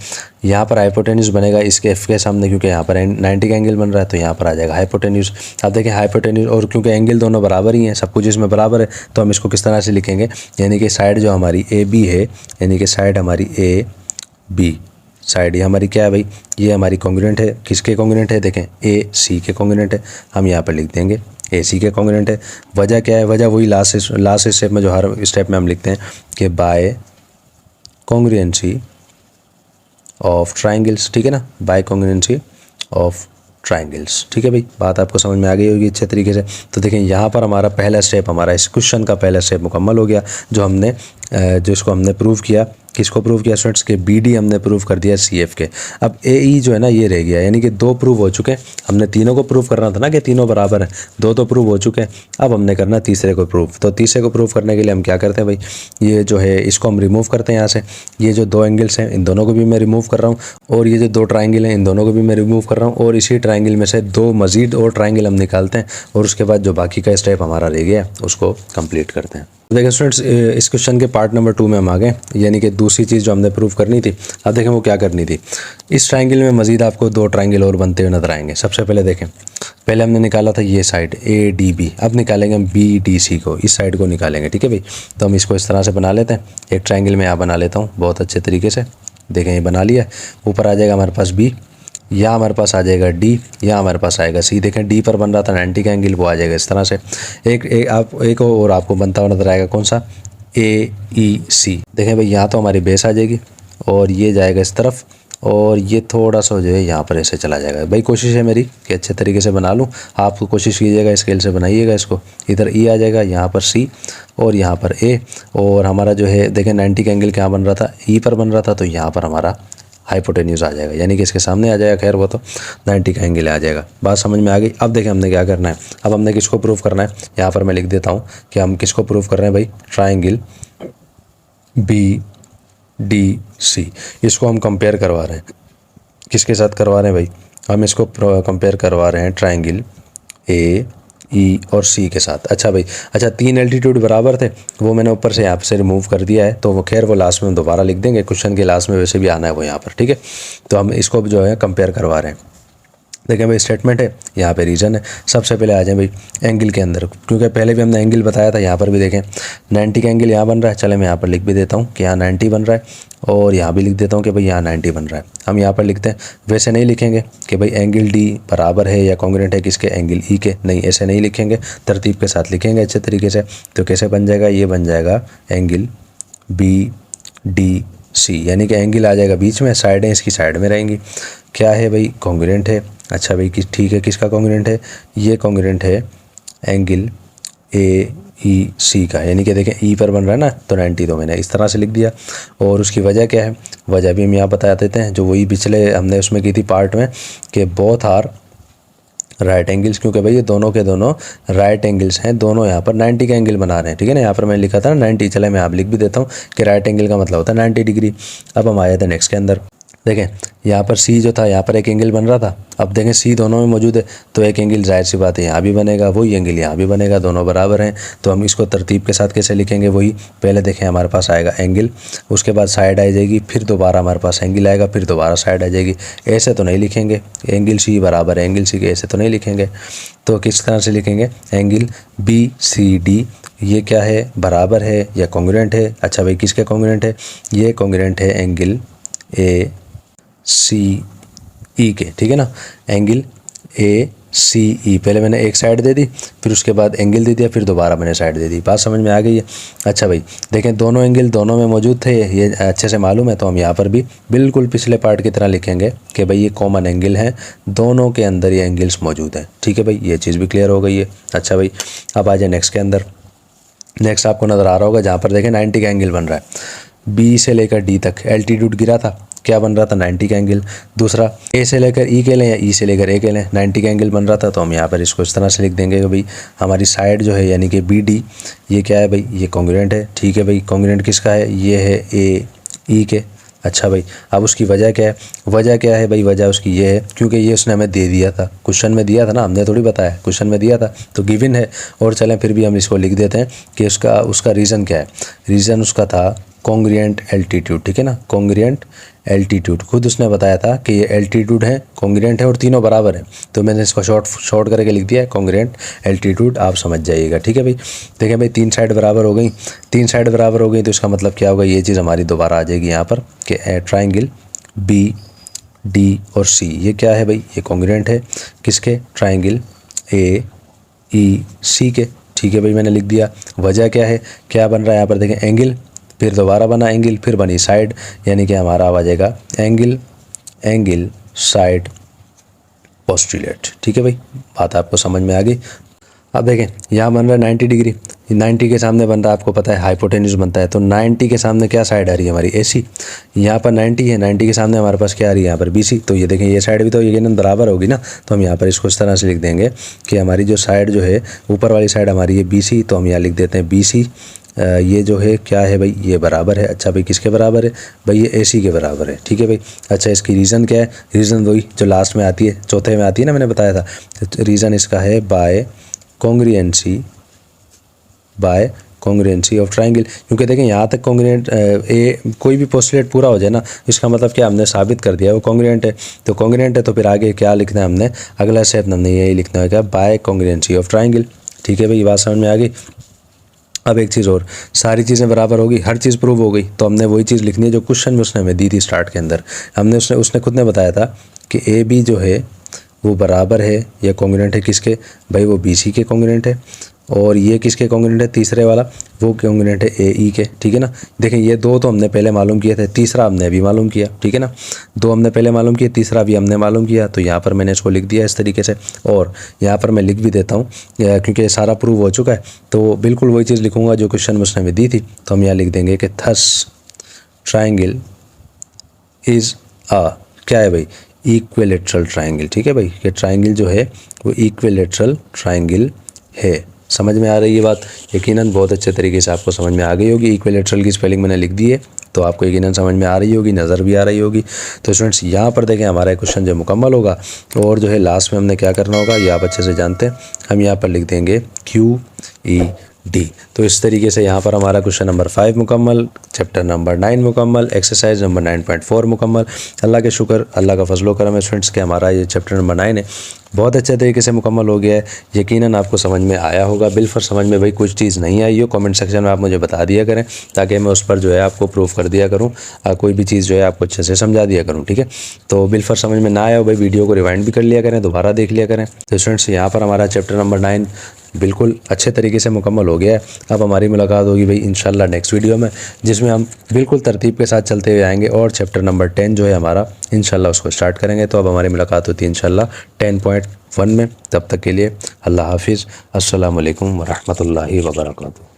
यहाँ पर हाइपोटेन्यूज बनेगा इसके एफ के सामने, क्योंकि यहाँ पर 90 का एंगल बन रहा है तो यहाँ पर आ जाएगा हाइपोटेन्यूज। अब देखिए हाइपोटेन्यूज, और क्योंकि एंगल दोनों बराबर ही हैं, सब कुछ इसमें बराबर है, तो हम इसको किस तरह से लिखेंगे, यानी कि साइड जो हमारी AB है, यानी कि साइड हमारी AB साइड, ये हमारी क्या है भाई, ये हमारी कॉन्ग्रुएंट है, किसके कॉन्ग्रुएंट है, देखें AC के कॉन्ग्रुएंट है, हम यहाँ पर लिख देंगे AC के कॉन्ग्रुएंट है। वजह क्या है, वजह वही लास्ट स्टेप में जो हर स्टेप में हम लिखते हैं कि बाय कॉन्ग्रुएंसी ऑफ ट्राइंगल्स, ठीक है ना, बाय कॉन्ग्रुएंसी ऑफ ट्राइंगल्स। ठीक है भाई, बात आपको समझ में आ गई होगी अच्छे तरीके से। तो देखें यहाँ पर हमारा पहला स्टेप, हमारा इस क्वेश्चन का पहला स्टेप मुकम्मल हो गया, जो इसको हमने प्रूव किया। किसको प्रूव किया स्टूडेंट्स, के BD हमने प्रूव कर दिया CF के। अब AE जो है ना ये रह गया, यानी कि दो प्रूव हो चुके हैं। हमने तीनों को प्रूव करना था ना कि तीनों बराबर हैं, दो तो प्रूव हो चुके हैं, अब हमने करना तीसरे को प्रूव। तो तीसरे को प्रूव करने के लिए हम क्या करते हैं भाई, ये जो है इसको हम रिमूव करते हैं यहाँ से। ये जो दो एंगल्स हैं इन दोनों को भी मैं रिमूव कर रहा हूँ, और ये जो दो ट्राइंगल हैं इन दोनों को भी मैं रिमूव कर रहा हूँ, और इसी ट्राइंगल में से दो मजीद और ट्राइंगल हम निकालते हैं, और उसके बाद जो बाकी का स्टेप हमारा रह गया उसको कंप्लीट करते हैं। देखिए स्टूडेंट्स, इस क्वेश्चन के पार्ट नंबर 2 में हम आ गए, यानी कि दूसरी चीज़ जो हमने प्रूव करनी थी। अब देखें वो क्या करनी थी। इस ट्राइंगल में मजीद आपको दो ट्राइंगल और बनते हुए नजर आएंगे। सबसे पहले देखें, पहले हमने निकाला था ये साइड ADB, अब निकालेंगे हम BDC को, इस साइड को निकालेंगे। ठीक है भाई, तो हम इसको इस तरह से बना लेते हैं। एक ट्राइंगल में यहाँ बना लेता हूँ बहुत अच्छे तरीके से। देखें ये बना लिया, ऊपर आ जाएगा हमारे पास B, यहाँ हमारे पास आ जाएगा D, यहाँ हमारे पास आएगा C। देखें D पर बन रहा था 90 का एंगल, वो आ जाएगा इस तरह से। एक और आपको बनता हुआ नजर आएगा, कौन सा, AEC। देखें भाई यहाँ तो हमारी बेस आ जाएगी, और ये जाएगा इस तरफ, और ये थोड़ा सा जो है यहाँ पर ऐसे चला जाएगा। भाई कोशिश है मेरी कि अच्छे तरीके से बना लूँ, आप कोशिश कीजिएगा स्केल से बनाइएगा इसको। इधर E आ जाएगा, यहाँ पर C, और यहाँ पर A, और हमारा जो है देखें 90 का एंगल क्या बन रहा था, E पर बन रहा था, तो यहाँ पर हमारा हाइपोटेन्यूज आ जाएगा, यानी कि इसके सामने आ जाएगा। खैर वो तो 90 का एंगल आ जाएगा। बात समझ में आ गई। अब देखें हमने क्या करना है, अब हमने किसको प्रूव करना है, यहाँ पर मैं लिख देता हूँ कि हम किसको प्रूव कर रहे हैं भाई, ट्राइंगल BDC। इसको हम कंपेयर करवा रहे हैं, किसके साथ करवा रहे हैं भाई, हम इसको कंपेयर करवा रहे हैं ट्राइंगल ए ई और सी के साथ। अच्छा भाई, अच्छा 3 एल्टीट्यूड बराबर थे, वो मैंने ऊपर से यहाँ से रिमूव कर दिया है, तो वो खैर वो लास्ट में दोबारा लिख देंगे, क्वेश्चन के लास्ट में वैसे भी आना है वो यहाँ पर, ठीक है। तो हम इसको जो है कंपेयर करवा रहे हैं। देखें भाई, स्टेटमेंट है, यहाँ पे रीजन है। सबसे पहले आ जाए भाई एंगल के अंदर, क्योंकि पहले भी हमने एंगल बताया था, यहाँ पर भी देखें 90 का एंगल यहाँ बन रहा है। चले मैं यहाँ पर लिख भी देता हूँ कि यहाँ 90 बन रहा है, और यहाँ भी लिख देता हूँ कि भाई यहाँ 90 बन रहा है। हम यहाँ पर लिखते हैं, वैसे नहीं लिखेंगे कि भाई एंगल डी बराबर है या कॉन्ग्रुएंट है किसके, एंगल ई के, नहीं ऐसे नहीं लिखेंगे, तरतीब के साथ लिखेंगे अच्छे तरीके से। तो कैसे बन जाएगा, ये बन जाएगा एंगल बी डी सी, यानी कि एंगल आ जाएगा बीच में, साइडें इसकी साइड में रहेंगी। क्या है भाई, कॉन्ग्रुएंट है। अच्छा भाई ठीक है, किसका कॉन्ग्रुएंट है, ये कॉन्ग्रुएंट है एंगल ए ई सी का, यानी कि देखें ई पर बन रहा है ना, तो 90 तो मैंने इस तरह से लिख दिया। और उसकी वजह क्या है, वजह भी हम यहाँ बता देते हैं, जो वही पिछले हमने उसमें की थी पार्ट में, कि बोथ आर राइट एंगल्स, क्योंकि भाई ये दोनों के दोनों राइट एंगल्स हैं, दोनों यहाँ पर 90 का एंगल बना रहे हैं, ठीक है ना। यहाँ पर मैंने लिखा था ना 90, चले मैं आप लिख भी देता हूँ कि राइट एंगल का मतलब होता है 90 डिग्री। अब हम आए थे नेक्स्ट के अंदर, देखें यहाँ पर सी जो था, यहाँ पर एक एंगल बन रहा था, अब देखें सी दोनों में मौजूद है, तो एक एंगल जाहिर सी बात है यहाँ भी बनेगा, वही एंगल यहाँ भी बनेगा, दोनों बराबर हैं। तो हम इसको तरतीब के साथ कैसे लिखेंगे, वही पहले देखें हमारे पास आएगा एंगल, उसके बाद साइड आ जाएगी, फिर दोबारा हमारे पास एंगल आएगा, फिर दोबारा साइड आ जाएगी। ऐसे तो नहीं लिखेंगे एंगल सी बराबर है एंगल सी के, ऐसे तो नहीं लिखेंगे। तो किस तरह से लिखेंगे, एंगल बी सी डी, ये क्या है, बराबर है या कॉन्ग्रुएंट है। अच्छा भाई, किसके कॉन्ग्रुएंट है, ये कॉन्ग्रुएंट है एंगल ए सी ई के, ठीक है ना। एंगल ए सी ई, पहले मैंने एक साइड दे दी, फिर उसके बाद एंगल दे दिया, फिर दोबारा मैंने साइड दे दी। बात समझ में आ गई है। अच्छा भाई देखें, दोनों एंगल दोनों में मौजूद थे, ये अच्छे से मालूम है, तो हम यहाँ पर भी बिल्कुल पिछले पार्ट की तरह लिखेंगे कि भाई ये कॉमन एंगल है, दोनों के अंदर ये एंगल्स मौजूद हैं, ठीक है भाई, ये चीज़ भी क्लियर हो गई है। अच्छा भाई, अब आ जाए नेक्स्ट के अंदर। नेक्स्ट आपको नज़र आ रहा होगा, जहाँ पर देखें 90 का एंगल बन रहा है, बी से लेकर डी तक एल्टीट्यूड गिरा था, क्या बन रहा था, 90 का एंगल। दूसरा ए से लेकर ई के लें या ई से लेकर ए के लें, 90 का एंगल बन रहा था, तो हम यहाँ पर इसको इस तरह से लिख देंगे कि भाई हमारी साइड जो है यानी कि बी डी, ये क्या है भाई, ये कॉन्ग्रुएंट है, ठीक है भाई। कॉन्ग्रुएंट किसका है, ये है ए ई के। अच्छा भाई, अब उसकी वजह क्या है, वजह क्या है भाई, वजह उसकी ये है क्योंकि ये उसने हमें दे दिया था, क्वेश्चन में दिया था ना, हमने थोड़ी बताया, क्वेश्चन में दिया था तो गिवन है। और चलें फिर भी हम इसको लिख देते हैं कि उसका रीज़न क्या है, रीज़न उसका था कॉन्ग्रुएंट एल्टीट्यूड, ठीक है ना, कॉन्ग्रुएंट एल्टीट्यूड। खुद उसने बताया था कि ये एल्टीट्यूड है, कॉन्ग्रुएंट है और तीनों बराबर है, तो मैंने इसको शॉर्ट करके लिख दिया है कॉन्ग्रुएंट एल्टीट्यूड, आप समझ जाइएगा, ठीक है भाई। देखिए भाई, 3 साइड बराबर हो गई, 3 साइड बराबर हो गई, तो इसका मतलब क्या होगा, ये चीज़ हमारी दोबारा आ जाएगी यहाँ पर कि ट्राइंगल बी डी और सी, ये क्या है भाई, ये कॉन्ग्रुएंट है किसके, ट्राइंगल ए ई सी के, ठीक है भाई, मैंने लिख दिया। वजह क्या है, क्या बन रहा है यहाँ पर देखें, एंगल, फिर दोबारा बना एंगल, फिर बनी साइड, यानी कि हमारा आ जाएगा एंगल साइड पोस्टुलेट, ठीक है भाई, बात आपको समझ में आ गई। अब देखें यहाँ बन रहा है 90 डिग्री, 90 के सामने बन रहा है, आपको पता है हाइपोटेन्यूज बनता है, तो 90 के सामने क्या साइड आ रही है हमारी AC, यहाँ पर 90 है, 90 के सामने हमारे पास क्या आ रही है यहाँ पर BC, तो ये देखें ये साइड भी तो यकीनन बराबर होगी ना, तो हम यहाँ पर इसको इस तरह से लिख देंगे कि हमारी जो साइड जो है ऊपर वाली साइड हमारी है BC, तो हम यहाँ लिख देते हैं BC, ये जो है क्या है भाई, ये बराबर है। अच्छा भाई, किसके बराबर है भाई, ये AC के बराबर है, ठीक है भाई। अच्छा, इसकी रीज़न क्या है, रीज़न वही जो लास्ट में आती है, चौथे में आती है ना, मैंने बताया था, रीज़न इसका है बाय कॉन्ग्रुएंसी ऑफ ट्राइंगल, क्योंकि देखें यहाँ तक कॉन्ग्रुएंट कोई भी पोस्टुलेट पूरा हो जाए ना, इसका मतलब क्या, हमने साबित कर दिया वो कॉन्ग्रुएंट है, तो कॉन्ग्रुएंट है तो फिर आगे क्या लिखना है हमने, अगला स्टेप हमने यही लिखना है क्या, बाय कॉन्ग्रुएंसी ऑफ ट्राइंगल, ठीक है भाई, ये बात समझ में आ गई। अब एक चीज़ और, सारी चीज़ें बराबर होगी, हर चीज़ प्रूव हो गई, तो हमने वही चीज़ लिखनी है जो क्वेश्चन में उसने हमें दी थी स्टार्ट के अंदर, हमने उसने खुद ने बताया था कि AB जो है वो बराबर है या कॉन्ग्रुएंट है किसके भाई, वो BC के कॉन्ग्रुएंट है, और ये किसके कॉन्ग्रुएंट है, तीसरे वाला वो कॉन्ग्रुएंट है AE के, ठीक है ना। देखें ये दो तो हमने पहले मालूम किए थे, तीसरा हमने अभी मालूम किया, ठीक है ना, दो हमने पहले मालूम किया, तीसरा भी हमने मालूम किया, तो यहाँ पर मैंने इसको लिख दिया इस तरीके से। और यहाँ पर मैं लिख भी देता हूँ क्योंकि ये सारा प्रूव हो चुका है, तो बिल्कुल वही चीज़ लिखूँगा जो क्वेश्चन में उसने हमें दी थी, तो हम यहाँ लिख देंगे कि थस ट्राइंगल इज़ क्या है भाई, इक्विलेटरल ट्राइंगल, ठीक है भाई, कि ट्राइंगल जो है वो इक्विलेटरल ट्राइंगल है। समझ में आ रही है बात, यकीनन बहुत अच्छे तरीके से आपको समझ में आ गई होगी। इक्विलेटरल की स्पेलिंग मैंने लिख दी है, तो आपको यकीनन समझ में आ रही होगी, नज़र भी आ रही होगी। तो स्टूडेंट्स यहाँ पर देखें हमारा क्वेश्चन जो मुकम्मल होगा और जो है लास्ट में हमने क्या करना होगा ये आप अच्छे से जानते हैं। हम यहाँ पर लिख देंगे QED। तो इस तरीके से यहाँ पर हमारा क्वेश्चन नंबर 5 मुकम्मल, चैप्टर नंबर 9 मुकम्मल, एक्सरसाइज नंबर 9.4 मुकम्मल। अल्लाह के शुक्र, अल्लाह का फजलो करम है स्टूडेंट्स कि हमारा ये चैप्टर नंबर 9 है बहुत अच्छे तरीके से मुकम्मल हो गया है। यकीनन आपको समझ में आया होगा। बिल्कुल समझ में भाई कुछ चीज़ नहीं आई हो, कमेंट सेक्शन में आप मुझे बता दिया करें ताकि मैं उस पर जो है आपको प्रूफ कर दिया करूँ, कोई भी चीज़ जो है आपको अच्छे से समझा दिया करूँ, ठीक है। तो बिल्कुल समझ में ना आया हो भाई वीडियो को रिवाइंड भी कर लिया करें, दोबारा देख लिया करें। तो स्टूडेंट्स यहाँ पर हमारा चैप्टर नंबर 9 बिल्कुल अच्छे तरीके से मुकम्मल हो गया है। अब हमारी मुलाकात होगी भाई इंशाल्लाह नेक्स्ट वीडियो में, जिसमें हम बिल्कुल तरतीब के साथ चलते हुए आएंगे और चैप्टर नंबर 10 जो है हमारा इंशाल्लाह उसको स्टार्ट करेंगे। तो अब हमारी मुलाकात होती है इंशाल्लाह 10.1 में। तब तक के लिए अल्लाह हाफिज़, अस्सलामु अलैकुम वरहमतुल्लाहि वबरकातुहू।